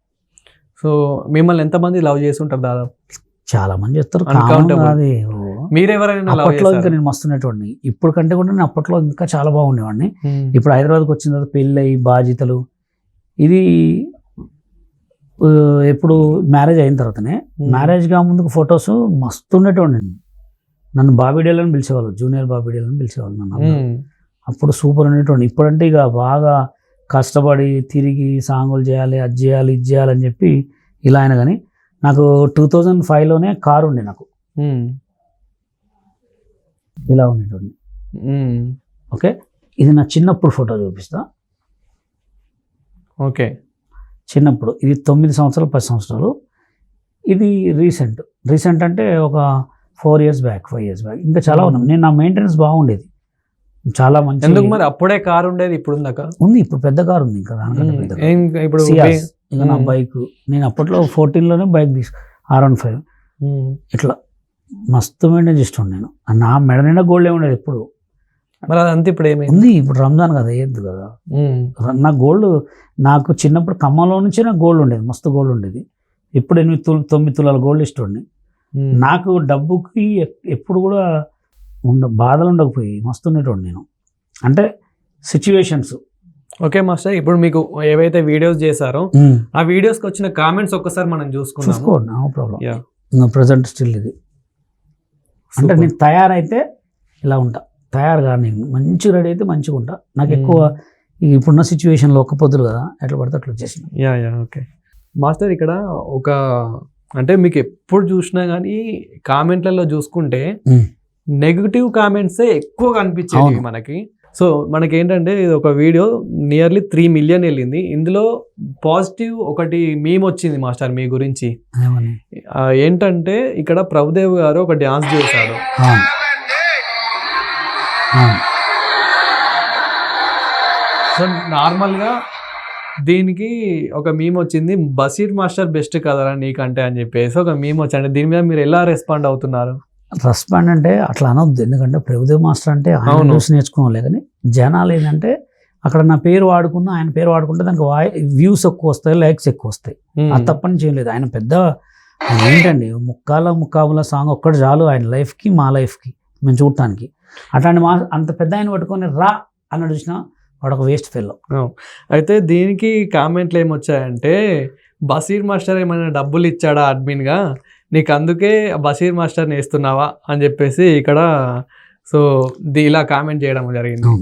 A: సో మిమ్మల్ని ఎంతమంది లవ్ చేసి ఉంటారు? దాదాపు
B: చాలా మంది చేస్తారు. అది
A: మీరెవరైనా
B: అప్పట్లో ఇంకా నేను మస్తున్నటువంటి, ఇప్పుడు కంటే కూడా నేను అప్పట్లో ఇంకా చాలా బాగుండేవాడిని. ఇప్పుడు హైదరాబాద్కి వచ్చిన తర్వాత పెళ్ళి బాధ్యతలు, ఇది ఎప్పుడు మ్యారేజ్ అయిన తర్వాతనే. మ్యారేజ్ గా ముందుకు ఫొటోస్ మస్తు ఉండేటోండి. నన్ను బాబీడేల్ అని పిలిచేవాళ్ళు, జూనియర్ బాబీడేల్ అని పిలిచేవాళ్ళు నన్ను. అప్పుడు సూపర్ ఉండేటోండి. ఇప్పుడంటే ఇక బాగా కష్టపడి తిరిగి సాంగులు చేయాలి, అది చేయాలి, ఇది చేయాలని చెప్పి ఇలా అయినా. కానీ నాకు 2005లోనే కారు ఉండే నాకు, ఇలా ఉండేటోండి. ఓకే, ఇది నా చిన్నప్పుడు ఫోటో చూపిస్తా.
A: ఓకే,
B: చిన్నప్పుడు, ఇది 9 సంవత్సరాలు 10 సంవత్సరాలు. ఇది రీసెంట్ అంటే ఒక 4 years బ్యాక్, 5 years బ్యాక్. ఇంకా చాలా ఉన్నాం. నేను నా మెయింటెనెన్స్ బాగుండేది, చాలా మంచి.
A: ఎందుకు మరి అప్పుడే కారు ఉండేది, ఇప్పుడు
B: ఉంది? ఇప్పుడు పెద్ద కారు ఉంది ఇంకా దానికంటే పెద్ద.
A: ఇప్పుడు
B: ఇంకా నా బైక్, నేను అప్పట్లో 14లోనే బైక్ R15 ఇట్లా మస్తు మెయింటైన్ చేస్తుండే నేను. నా మెడ నిండా గోల్డ్ ఉండేది ఎప్పుడు.
A: మరి అదంతా ఇప్పుడు ఏమైంది?
B: ఉంది, ఇప్పుడు రంజాన్ కదా, వేయద్దు కదా. నా గోల్డ్ నాకు చిన్నప్పుడు ఖమ్మంలో నుంచే నాకు గోల్డ్ ఉండేది, మస్తు గోల్డ్ ఉండేది. ఇప్పుడు 8-9 తులాల గోల్డ్ ఇస్తుండే. నాకు డబ్బుకి ఎప్పుడు కూడా బాధలు ఉండకపోయి మస్తు ఉండేటోండి నేను, అంటే సిచ్యువేషన్స్.
A: ఓకే మాస్టర్, ఇప్పుడు మీకు ఏవైతే వీడియోస్ చేశారో ఆ వీడియోస్కి వచ్చిన కామెంట్స్ ఒక్కసారి మనం చూసుకోండి.
B: No problem. ప్రజెంట్ స్టిల్ ఇది అంటే నేను తయారైతే ఇలా ఉంటా, తయారుగా నేను మంచిగా రెడీ అయితే మంచిగా ఉంటా. నాకు ఎక్కువ ఇప్పుడున్న సిచ్యువేషన్లో ఒక్క పొద్దులు కదా, ఎట్లా పడితే అట్లా వచ్చేసింది.
A: ఓకే మాస్టర్, ఇక్కడ ఒక అంటే మీకు ఎప్పుడు చూసినా కానీ కామెంట్లలో చూసుకుంటే నెగటివ్ కామెంట్సే ఎక్కువ కనిపించేవి మనకి. సో మనకి ఏంటంటే ఇది ఒక వీడియో నియర్లీ 3 million వెళ్ళింది. ఇందులో పాజిటివ్ ఒకటి మీమ్ వచ్చింది మాస్టర్ మీ గురించి. ఏంటంటే ఇక్కడ ప్రభుదేవ్ గారు ఒక డ్యాన్స్ చేశాడు. సో నార్మల్గా దీనికి ఒక మీమ్ వచ్చింది, బషీర్ మాస్టర్ బెస్ట్ కదరా నీకంటే అని చెప్పేసి ఒక మీమ్ వచ్చి, దీని మీద మీరు ఎలా రెస్పాండ్ అవుతున్నారు?
B: రెస్పాండ్ అంటే అట్లా అనొద్దు, ఎందుకంటే ప్రభుదేవ్ మాస్టర్ అంటే ఆయన
A: అవును.
B: చూసి నేర్చుకోలే, కానీ జనాలు ఏంటంటే అక్కడ నా పేరు వాడుకున్నా ఆయన పేరు వాడుకుంటే దానికి వ్యూస్ ఎక్కువ వస్తాయి, లైక్స్ ఎక్కువ వస్తాయి. అది తప్పని చేయలేదు. ఆయన పెద్ద ఆయన ఏంటండి ముక్కాబుల సాంగ్ ఒక్కటి చాలు ఆయన లైఫ్కి మా లైఫ్కి మేము చూడటానికి. అట్లాంటి అంత పెద్ద ఆయన పట్టుకొని రా అన్నాడు చూసినా వాడు ఒక వేస్ట్ ఫెల్లో.
A: అయితే దీనికి కామెంట్లు ఏమొచ్చాయంటే, బషీర్ మాస్టర్ ఏమైనా డబ్బులు ఇచ్చాడా అడ్మిన్గా నీకు, అందుకే బషీర్ మాస్టర్ని వేస్తున్నావా అని చెప్పేసి ఇక్కడ సో ఇలా కామెంట్ చేయడం జరిగింది.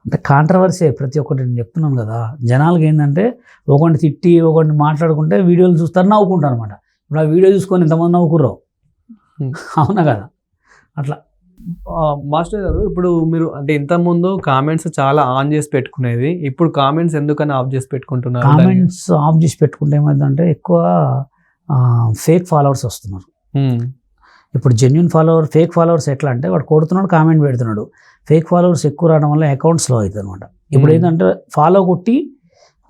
B: అంటే కాంట్రవర్సీ ప్రతి ఒక్కటి నేను చెప్తున్నాను కదా, జనాలకి ఏంటంటే ఒకటి తిట్టి ఒకటి మాట్లాడుకుంటే వీడియోలు చూస్తారు, నవ్వుకుంటారు అనమాట. ఇప్పుడు ఆ వీడియో చూసుకొని ఎంతమంది నవ్వుకుర్రావు, అవునా కదా? అట్లా
A: మాస్టర్ గారు, ఇప్పుడు మీరు అంటే ఇంతకుముందు కామెంట్స్ చాలా ఆన్ చేసి పెట్టుకునేది, ఇప్పుడు కామెంట్స్ ఎందుకని ఆఫ్ చేసి పెట్టుకుంటున్నారు?
B: కామెంట్స్ ఆఫ్ చేసి పెట్టుకుంటే ఏమైందంటే ఎక్కువ ఫేక్ ఫాలోవర్స్ వస్తున్నారు. ఇప్పుడు జెన్యున్ ఫేక్ ఫాలోవర్స్ ఎట్లా అంటే వాడు కొడుతున్నాడు, కామెంట్ పెడుతున్నాడు. ఫేక్ ఫాలోవర్స్ ఎక్కువ రావడం వల్ల అకౌంట్ స్లో అవుతుంది అనమాట. ఇప్పుడు ఏంటంటే ఫాలో కొట్టి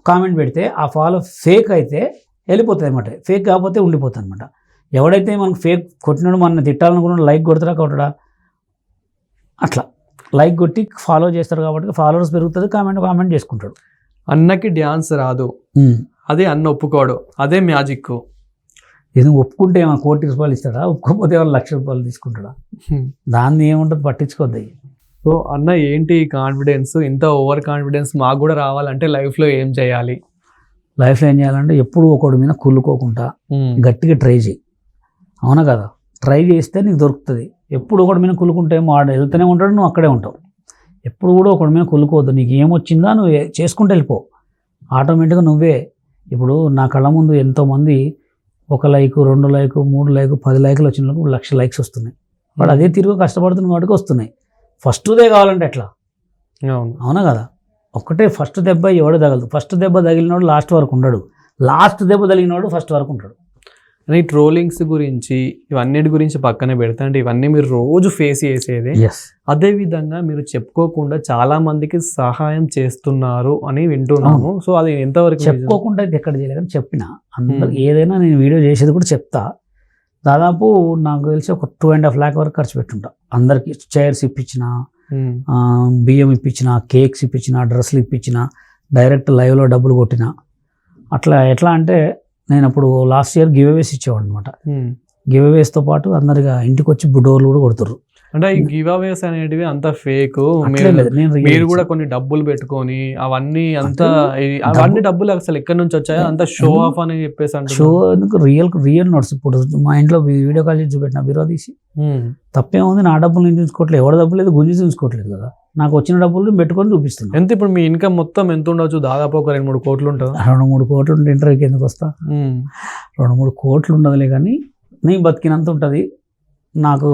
B: కామెంట్ పెడితే ఆ ఫాలో ఫేక్ అయితే వెళ్ళిపోతుంది అనమాట, ఫేక్ కాకపోతే ఉండిపోతుంది అనమాట. ఎవడైతే మనకు ఫేక్ కొట్టినాడు, మన తిట్టాలనుకున్నాడు, లైక్ కొడతారా కొట్టడా, అట్లా లైక్ కొట్టి ఫాలో చేస్తారు కాబట్టి ఫాలోవర్స్ పెరుగుతుంది, కామెంట్ చేసుకుంటాడు.
A: అన్నకి డ్యాన్స్ రాదు, అదే అన్న ఒప్పుకోడు, అదే మ్యాజిక్.
B: ఎందుకు ఒప్పుకుంటే ఏమైనా ₹1,00,00,000 ఇస్తాడా, ఒప్పుకోకపోతే ఏమైనా ₹1,00,000 తీసుకుంటాడా? దాన్ని ఏముంటుంది, పట్టించుకోద్ది.
A: సో అన్న ఏంటి కాన్ఫిడెన్స్, ఇంత ఓవర్ కాన్ఫిడెన్స్ మాకు కూడా రావాలంటే లైఫ్లో ఏం చేయాలి?
B: లైఫ్లో ఏం చేయాలంటే ఎప్పుడు ఒకటి మీద కుళ్ళుకోకుండా గట్టిగా ట్రై చేయి, అవునా కదా? ట్రై చేస్తే నీకు దొరుకుతుంది. ఎప్పుడు ఒకటి మీద కుళ్ళుకుంటే వాడు వెళ్తూనే ఉంటాడు, నువ్వు అక్కడే ఉంటావు. ఎప్పుడు కూడా ఒకటి మీద కుళ్ళుకోవద్దు. నీకు ఏమొచ్చిందా నువ్వు చేసుకుంటూ వెళ్ళిపో, ఆటోమేటిక్గా నువ్వే. ఇప్పుడు నా కళ్ళ ముందు ఎంతోమంది 1 లైక్ 2 లైక్ 3 లైక్ 10 లైకులు వచ్చిన 1,00,000 లైక్స్ వస్తున్నాయి. వాడు అదే తిరిగి కష్టపడుతున్న వాడికి వస్తున్నాయి. ఫస్ట్దే కావాలంటే ఎట్లా, అవునా కదా? ఒక్కటే ఫస్ట్ దెబ్బ ఎవడు తగలదు. ఫస్ట్ దెబ్బ తగిలినోడు లాస్ట్ వరకు ఉండడు, లాస్ట్ దెబ్బ తగిలినోడు ఫస్ట్ వరకు ఉంటాడు.
A: అని ట్రోలింగ్స్ గురించి ఇవన్నిటి గురించి పక్కనే పెడతా, అంటే ఇవన్నీ మీరు రోజు ఫేస్ చేసేది. అదే విధంగా మీరు చెప్పుకోకుండా చాలా మందికి సహాయం చేస్తున్నారు అని వింటున్నాము. సో అది ఎంతవరకు
B: చెప్పుకోకుండా అయితే ఎక్కడ చేయలేదని చెప్పిన అందరు, ఏదైనా నేను వీడియో చేసేది కూడా చెప్తా. దాదాపు నాకు తెలిసి ఒక 2.5 lakh వరకు ఖర్చు పెట్టుంటా. అందరికి చైర్స్ ఇప్పించిన, బియ్యం ఇప్పించిన, కేక్స్ ఇప్పించిన, డ్రెస్సులు ఇప్పించిన, డైరెక్ట్ లైవ్లో డబ్బులు కొట్టిన. అట్లా ఎట్లా అంటే నేను అప్పుడు లాస్ట్ ఇయర్ గివ్ అవేస్ ఇచ్చేవాడు అనమాట. గివ్ అవేస్తో పాటు అందరిగా ఇంటికి వచ్చి డోర్లు కూడా కొడుతుర్రు.
A: అంటే ఈ గివ్ అవేస్ అనేటివి అంత ఫేక్, మీరు కూడా కొన్ని డబ్బులు పెట్టుకొని అవన్నీ డబ్బులు అసలు ఎక్కడి నుంచి వచ్చాయో అంత షో ఆఫ్ అని చెప్పేసి అంటే
B: షో ఎందుకు, రియల్ నోట్స్. ఇప్పుడు మా ఇంట్లో వీడియో కాల్ చేసి చూపెట్టిన బీరో తీసి, తప్పేముంది? నా డబ్బులు నేను చూసుకోవట్లేదు, ఎవరి డబ్బులు లేదు, గుంజి చూసుకోవట్లేదు కదా. నాకు వచ్చిన డబ్బులు పెట్టుకొని చూపిస్తున్నాను.
A: ఎంత ఇప్పుడు మీ ఇన్కమ్ మొత్తం ఎంత ఉండొచ్చు? దాదాపు ఒక 2-3 కోట్లు ఉంటుంది.
B: 2-3 కోట్లు ఉంటే ఇంటర్వ్యూకి ఎందుకు వస్తా? 2-3 కోట్లు ఉండదులే, కానీ నేను బతికినంత ఉంటుంది, నాకు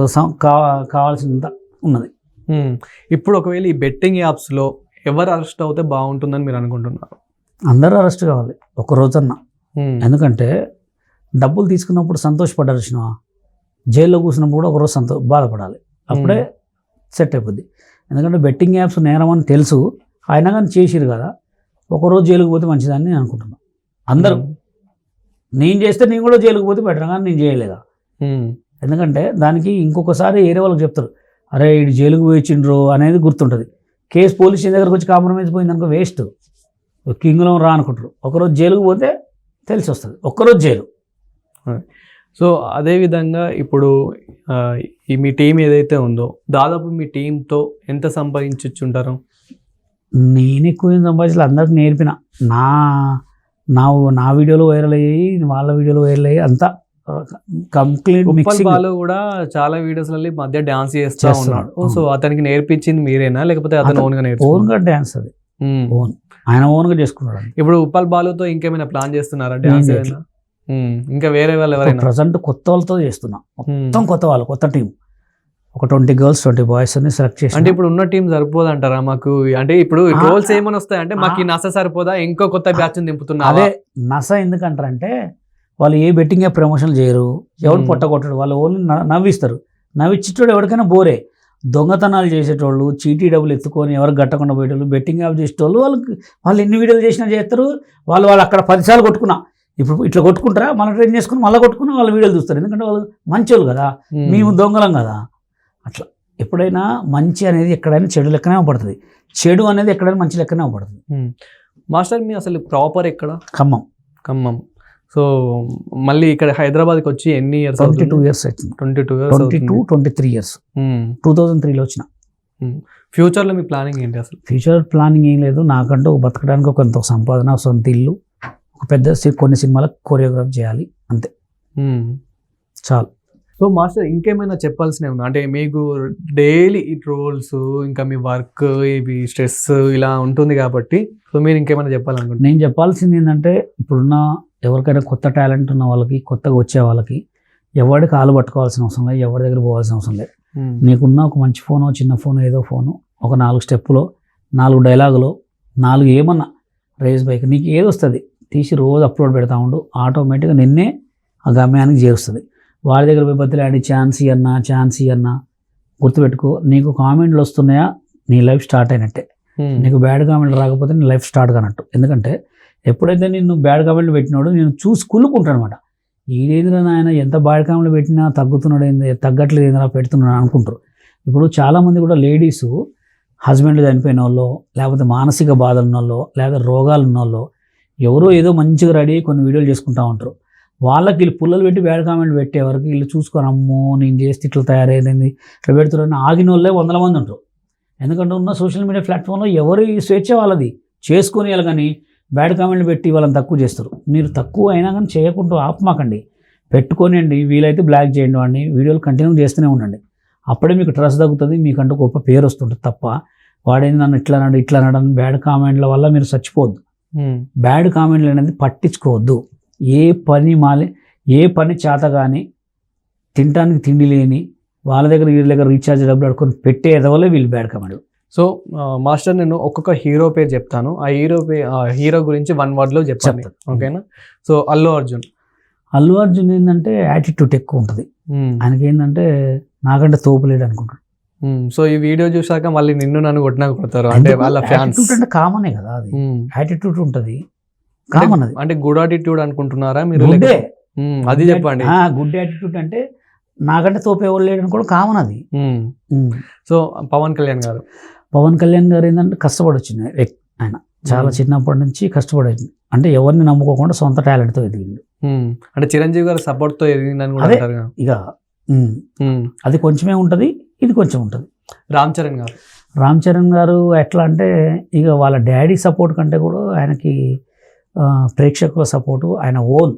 B: కావాల్సినంత ఉన్నది.
A: ఇప్పుడు ఒకవేళ ఈ బెట్టింగ్ యాప్స్లో ఎవరు అరెస్ట్ అవుతే బాగుంటుందని మీరు అనుకుంటున్నారు?
B: అందరూ అరెస్ట్ కావాలి ఒక రోజన్నా. ఎందుకంటే డబ్బులు తీసుకున్నప్పుడు సంతోషపడ్డారు, జైల్లో కూర్చున్నప్పుడు కూడా ఒకరోజు బాధపడాలి, అప్పుడే సెట్ అయిపోద్ది. ఎందుకంటే బెట్టింగ్ యాప్స్ నేరం అని తెలుసు, అయినా కానీ చేసిరు కదా, ఒకరోజు జైలుకు పోతే మంచిదని నేను అనుకుంటున్నాను. అందరూ నేను చేస్తే నేను కూడా జైలుకు పోతే బెటర్, కానీ నేను చేయలేదా? ఎందుకంటే దానికి ఇంకొకసారి ఏరే వాళ్ళకి చెప్తారు, అరే ఇటు జైలుకు పోయిండ్రు అనేది గుర్తుంటుంది. కేసు పోలీస్ దగ్గరకు వచ్చి కాంప్రమైజ్ పోయింది అనుకో, వేస్ట్, కింగ్లో రా అనుకుంటారు. ఒకరోజు జైలుకు పోతే తెలిసి వస్తుంది, ఒక్కరోజు జైలు.
A: సో అదేవిధంగా ఇప్పుడు మీ టీం ఏదైతే ఉందో, దాదాపు మీ టీంతో ఎంత సంపాదించుంటారు?
B: నేను ఎక్కువ ఏం సంపాదించాలి, అందరికి నేర్పిన. నా వీడియోలో వైరల్ అయ్యాయి, వాళ్ళ వీడియోలో వైరల్ అయ్యాయి, అంతా కంప్లీట్ మిక్సింగ్.
A: వాళ్ళు కూడా చాలా వీడియోస్ మధ్య డాన్స్ చేస్తూ ఉన్నాడు. సో అతనికి నేర్పించింది మీరేనా, లేకపోతే అతను
B: ఓన్గా డాన్స్? అది ఆయన ఓన్గా చేసుకున్నాడు.
A: ఇప్పుడు ఉప్పల్ బాలుతో ఇంకేమైనా ప్లాన్ చేస్తున్నారా డాన్స్? ఇంకా వేరే వాళ్ళు ఎవరైనా?
B: ప్రజెంట్ కొత్త వాళ్ళతో చేస్తున్నా, మొత్తం కొత్త వాళ్ళు, కొత్త టీం. ఒక 20 girls 20 boys అని సెలెక్ట్ చేసి.
A: అంటే ఇప్పుడు ఉన్న టీం సరిపోదంటారా మాకు? అంటే ఇప్పుడు రోల్స్ ఏమైనా వస్తాయంటే మాకు ఈ నస సరిపోదా, ఇంకో కొత్త బ్యాచ్ దింపుతున్నా?
B: అదే నస ఎందుకంటారంటే వాళ్ళు ఏ బెట్టింగ్ ప్రమోషన్ చేయరు, ఎవరు పొట్టగొట్టడు, వాళ్ళు ఓన్లీ నవ్విస్తారు. నవ్విచ్చిటోడు ఎవరికైనా బోరే, దొంగతనాలు చేసేటోళ్ళు, చీటీ డబ్బులు ఎత్తుకొని ఎవరు గట్టకుండా పోయేటోళ్ళు, బెట్టింగ్ యాప్ చేసేటోళ్ళు వాళ్ళు ఎన్ని వీడియోలు చేసినా చేస్తారు. వాళ్ళు అక్కడ 10 సార్లు కొట్టుకున్నా, ఇప్పుడు ఇట్లా కొట్టుకుంటారా, మళ్ళీ ట్రైన్ చేసుకుని మళ్ళీ కొట్టుకుని వాళ్ళ వీడియోలు చూస్తారు. ఎందుకంటే వాళ్ళు మంచోళ్ళు కదా, మేము దొంగలం కదా. అట్లా ఎప్పుడైనా మంచి అనేది ఎక్కడైనా చెడు లెక్కనే పడుతుంది, చెడు అనేది ఎక్కడైనా మంచి లెక్కనే పడుతుంది.
A: మాస్టర్ మీ అసలు ప్రాపర్ ఎక్కడ?
B: ఖమ్మం.
A: సో మళ్ళీ ఇక్కడ హైదరాబాద్కి వచ్చి ఎన్ని ఇయర్స్?
B: 22 years అవుతుంది. 23 years. 2003లో వచ్చిన.
A: ఫ్యూచర్లో మీ ప్లానింగ్ ఏంటి అసలు?
B: ఫ్యూచర్ ప్లానింగ్ ఏం లేదు, నాకంటూ బతకడానికి కొంత సంపాదన, సొంత ఇల్లు, ఒక పెద్ద కొన్ని సినిమాలకు కొరియోగ్రాఫ్ చేయాలి, అంతే చాలు.
A: సో మాస్టర్ ఇంకేమైనా చెప్పాల్సినవి ఉన్నా? అంటే మీకు డైలీ ఈ ట్రోల్స్, ఇంకా మీ వర్క్, ఇవి స్ట్రెస్ ఇలా ఉంటుంది కాబట్టి, సో మీరు ఇంకేమైనా చెప్పాలనుకుంటున్నారు?
B: నేను చెప్పాల్సింది ఏంటంటే, ఇప్పుడున్న ఎవరికైనా కొత్త టాలెంట్ ఉన్న వాళ్ళకి, కొత్తగా వచ్చే వాళ్ళకి ఎవరికి కాలు పట్టుకోవాల్సిన అవసరం లేదు, ఎవరి దగ్గర పోవాల్సిన అవసరం లేదు. నీకున్న ఒక మంచి ఫోను, చిన్న ఫోను, ఏదో ఫోను, ఒక 4 స్టెప్పులో, 4 డైలాగులో, 4 ఏమన్నా రేస్ బైక్ నీకు ఏది వస్తుంది తీసి రోజు అప్లోడ్ పెడతా ఉండు, ఆటోమేటిక్గా నిన్నే ఆ గమ్యానికి చేరుస్తుంది. వాడి దగ్గర పోయి బద్దలాడి ఛాన్స్ అన్నా గుర్తుపెట్టుకో, నీకు కామెంట్లు వస్తున్నాయా నీ లైఫ్ స్టార్ట్ అయినట్టే. నీకు బ్యాడ్ కామెంట్ రాకపోతే నీ లైఫ్ స్టార్ట్ కానట్టు. ఎందుకంటే ఎప్పుడైతే నిన్ను బ్యాడ్ కామెంట్లు పెట్టినాడో నేను చూసి కుళ్ళుకుంటాను అనమాట. ఈడేంద్రా నాయన ఎంత బ్యాడ్ కామెంట్లు పెట్టినా తగ్గుతున్నాడు ఏంది, తగ్గట్లేదు ఏంద్రా పెడుతున్నాడు అనుకుంటారు. ఇప్పుడు చాలామంది కూడా లేడీసు హస్బెండ్ చనిపోయిన వాళ్ళు, లేకపోతే మానసిక బాధలు ఉన్న వాళ్ళు, లేకపోతే రోగాలు ఉన్న వాళ్ళు, ఎవరో ఏదో మంచిగా రెడీ అయ్యి కొన్ని వీడియోలు చేసుకుంటూ ఉంటారు. వాళ్ళకి వీళ్ళు పుల్లలు పెట్టి బ్యాడ్ కామెంట్ పెట్టే వరకు వీళ్ళు చూసుకొని, అమ్మో నేను చేస్తే ఇట్లా తయారైంది ఇట్లా పెడుతున్నారని ఆగిన వాళ్ళే 100 మంది ఉంటారు. ఎందుకంటే ఉన్న సోషల్ మీడియా ప్లాట్ఫామ్లో ఎవరి స్వేచ్ఛ వాళ్ళది, చేసుకొని వాళ్ళు కానీ బ్యాడ్ కామెంట్లు పెట్టి వాళ్ళని తక్కువ చేస్తారు. మీరు తక్కువ అయినా కానీ చేయకుండా ఆపమాకండి, పెట్టుకోనండి, వీలైతే బ్లాక్ చేయండి, వాడిని వీడియోలు కంటిన్యూ చేస్తూనే ఉండండి. అప్పుడే మీకు ట్రస్ట్ తగ్గుతుంది, మీకంటూ గొప్ప పేరు వస్తుంటుంది. తప్ప వాడేంది నన్ను ఇట్లా అన్నాడు అని బ్యాడ్ కామెంట్ల వల్ల మీరు చచ్చిపోవద్దు. బ్యాడ్ కామెంట్లు అనేది పట్టించుకోవద్దు. ఏ పని చేత కానీ తినడానికి తిండి లేని వాళ్ళ దగ్గర వీళ్ళ దగ్గర రీఛార్జ్ డబ్బులు అడుకొని పెట్టే ఎదవలే వీళ్ళు బ్యాడ్ కామెంట్.
A: సో మాస్టర్ నేను ఒక్కొక్క హీరో పేరు చెప్తాను, ఆ హీరో గురించి 1 wordలో చెప్పాను, ఓకేనా? సో అల్లు అర్జున్ ఏంటంటే యాటిట్యూడ్ ఎక్కువ ఉంటుంది. ఆయనకి ఏంటంటే నాకంటే తోపులేడు అనుకుంటాడు. సో ఈ వీడియో చూసాక మళ్ళీ నిన్ను నన్ను కొడతారు అంటే వాళ్ళ ఫ్యాన్స్.
B: అంటే కామనే కదా, అది యాటిట్యూడ్ ఉంటుంది, కామన్. అది
A: అంటే గుడ్ యాటిట్యూడ్ అనుకుంటున్నారా మీరు? అది చెప్పండి.
B: గుడ్ యాటిట్యూడ్ అంటే నాకంటే తోపేవాళ్ళు లేడని కూడా కామన్ అది.
A: సో పవన్ కళ్యాణ్ గారు ఏంటంటే కష్టపడి వచ్చింది ఆయన, చాలా చిన్నప్పటి నుంచి కష్టపడి వచ్చింది. అంటే ఎవరిని నమ్ముకోకుండా సొంత టాలెంట్తో ఎదిగిండు. అంటే చిరంజీవి గారు సపోర్ట్తో ఎదిగిందని
B: ఇక అది కొంచెమే ఉంటుంది, ఇది కొంచెం ఉంటుంది. రామ్ చరణ్ గారు ఎట్లా అంటే ఇక వాళ్ళ డాడీ సపోర్ట్ కంటే కూడా ఆయనకి ప్రేక్షకుల సపోర్టు, ఆయన ఓన్.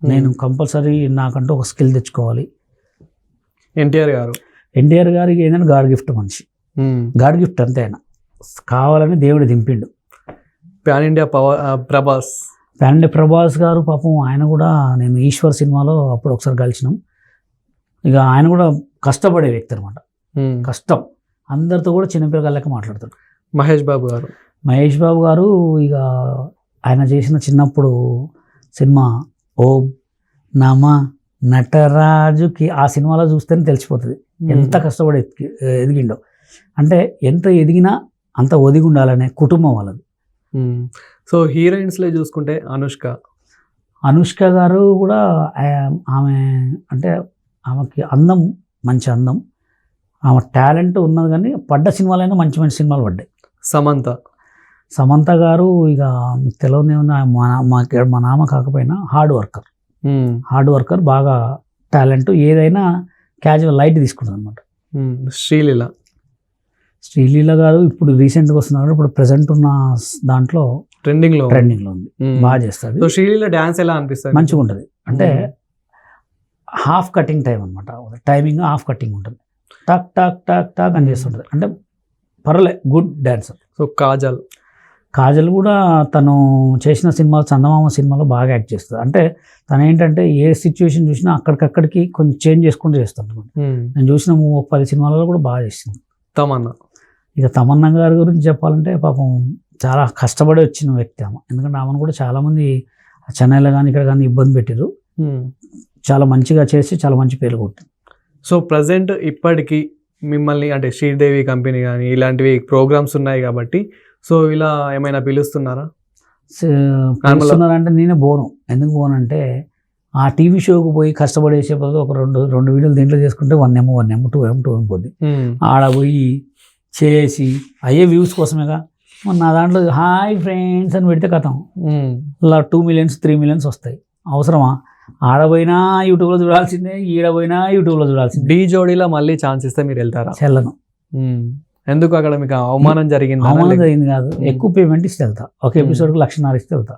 B: నేను కంపల్సరీ నాకంటూ ఒక స్కిల్ తెచ్చుకోవాలి. ఎన్టీఆర్ గారికి ఏంటంటే గాడ్ గిఫ్ట్ మనిషి, గాడ్ గిఫ్ట్ అంతే. ఆయన కావాలని దేవుడు దింపిండు.
A: పాన్ ఇండియా
B: ప్రభాస్ గారు పాపం ఆయన కూడా, నేను ఈశ్వర్ సినిమాలో అప్పుడు ఒకసారి కలిసినాం. ఇక ఆయన కూడా కష్టపడే వ్యక్తి అనమాట, కష్టం. అందరితో కూడా చిన్నపిల్లగాళ్ళకి మాట్లాడతాడు. మహేష్ బాబు గారు ఇక ఆయన చేసిన చిన్నప్పుడు సినిమా ఓం నమ నటరాజుకి, ఆ సినిమాలో చూస్తేనే తెలిసిపోతుంది ఎంత కష్టపడి ఎదిగిండో. అంటే ఎంత ఎదిగినా అంత ఒదిగి ఉండాలనే కుటుంబం వాళ్ళది.
A: సో హీరోయిన్స్లో చూసుకుంటే
B: అనుష్క గారు కూడా, ఆమె అంటే ఆమెకి అందం, మంచి అందం, ఆమె టాలెంట్ ఉన్నది. కానీ పడ్డ సినిమాలైనా మంచి మంచి సినిమాలు పడ్డాయి. సమంత గారు ఇక మీకు తెలియనే ఉంది, మా నాన్న కాకపోయినా హార్డ్ వర్కర్, బాగా టాలెంట్, ఏదైనా క్యాజువల్ లైట్ తీసుకుంటుంది అనమాట. శ్రీలీల గారు ఇప్పుడు రీసెంట్గా వస్తున్నారు, ఇప్పుడు ప్రెసెంట్ ఉన్న దాంట్లో ట్రెండింగ్ లో ఉంది, బాగా చేస్తారు.
A: శ్రీలీల డాన్స్ ఎలా అనిపిస్తుంది?
B: మంచిగా ఉంటుంది. అంటే హాఫ్ కటింగ్ టైం అనమాట, టైమింగ్ హాఫ్ కటింగ్ ఉంటుంది, టక్ టక్ టక్ టక్ అని చేస్తుంటుంది. అంటే పర్లే, గుడ్ డాన్సర్.
A: సో
B: కాజల్ కూడా తను చేసిన సినిమాలు, చందమామ సినిమాలో బాగా యాక్ట్ చేస్తుంది. అంటే తను ఏంటంటే ఏ సిచ్యువేషన్ చూసినా అక్కడికక్కడికి కొంచెం చేంజ్ చేసుకుంటూ చేస్తుంటాడు. నేను చూసిన 10 సినిమాలలో కూడా బాగా చేసింది. ఇక తమన్నా గారి గురించి చెప్పాలంటే పాపం చాలా కష్టపడి వచ్చిన వ్యక్తి ఆమె. ఎందుకంటే ఆమెను కూడా చాలామంది చెన్నైలో కానీ ఇక్కడ కానీ ఇబ్బంది పెట్టారు. చాలా మంచిగా చేసి చాలా మంచి పేరు కొట్టింది.
A: సో ప్రజెంట్ ఇప్పటికీ మిమ్మల్ని అంటే శ్రీదేవి కంపెనీ కానీ ఇలాంటివి ప్రోగ్రామ్స్ ఉన్నాయి కాబట్టి సో ఇలా ఏమైనా పిలుస్తున్నారా?
B: పిలుస్తున్నారంటే నేనే పోను. ఎందుకు పోనంటే ఆ టీవీ షోకి పోయి కష్టపడేసే బదులు ఒక రెండు వీడియోలు దీంట్లో చేసుకుంటే 1M 2M పోద్ది. ఆడ పోయి చేసి అయ్యే వ్యూస్ కోసమేగా. నా దాంట్లో హాయ్ ఫ్రెండ్స్ అని పెడితే కథం ఇలా 2 million 3 million వస్తాయి. అవసరమా? ఆడపోయినా యూట్యూబ్లో చూడాల్సిందే, ఈడపోయినా యూట్యూబ్లో చూడాల్సిందే.
A: డీ జోడీలో మళ్ళీ ఛాన్స్ ఇస్తే మీరు వెళ్తారా?
B: చెల్లను.
A: ఎందుకు? అక్కడ మీకు అవమానం జరిగింది?
B: అవమానం జరిగింది కాదు, ఎక్కువ పేమెంట్ ఇస్తే వెళ్తా. ఒక ఎపిసోడ్కి 1,50,000 ఇస్తే వెళ్తా.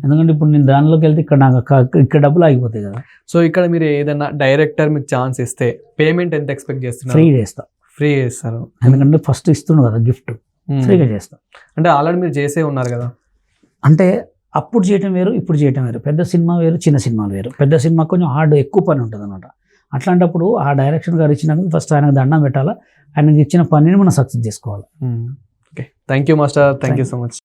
B: ఎందుకంటే ఇప్పుడు నేను దానిలోకి వెళ్తే ఇక్కడ నాకు ఇక్కడ డబ్బులు ఆగిపోతాయి కదా.
A: సో ఇక్కడ మీరు ఏదైనా డైరెక్టర్ మీకు ఛాన్స్ ఇస్తే పేమెంట్ ఎంత ఎక్స్పెక్ట్ చేస్తున్నారు?
B: ఫ్రీ చేస్తా.
A: ఫ్రీ చేస్తారు?
B: ఎందుకంటే ఫస్ట్ ఇస్తుండు కదా గిఫ్ట్, ఫ్రీగా చేస్తా.
A: అంటే ఆల్రెడీ మీరు చేసే ఉన్నారు కదా.
B: అంటే అప్పుడు చేయటం వేరు, ఇప్పుడు చేయటం వేరు. పెద్ద సినిమా వేరు, చిన్న సినిమాలు వేరు. పెద్ద సినిమా కొంచెం హార్డ్, ఎక్కువ పని ఉంటుంది అనమాట. అట్లాంటప్పుడు ఆ డైరెక్షన్ గారు ఇచ్చినాక ఫస్ట్ ఆయనకు దండం పెట్టాలా, ఆయనకి ఇచ్చిన పనిని మనం సక్సెస్ చేసుకోవాలి.
A: Okay, thank you master, thank you so much.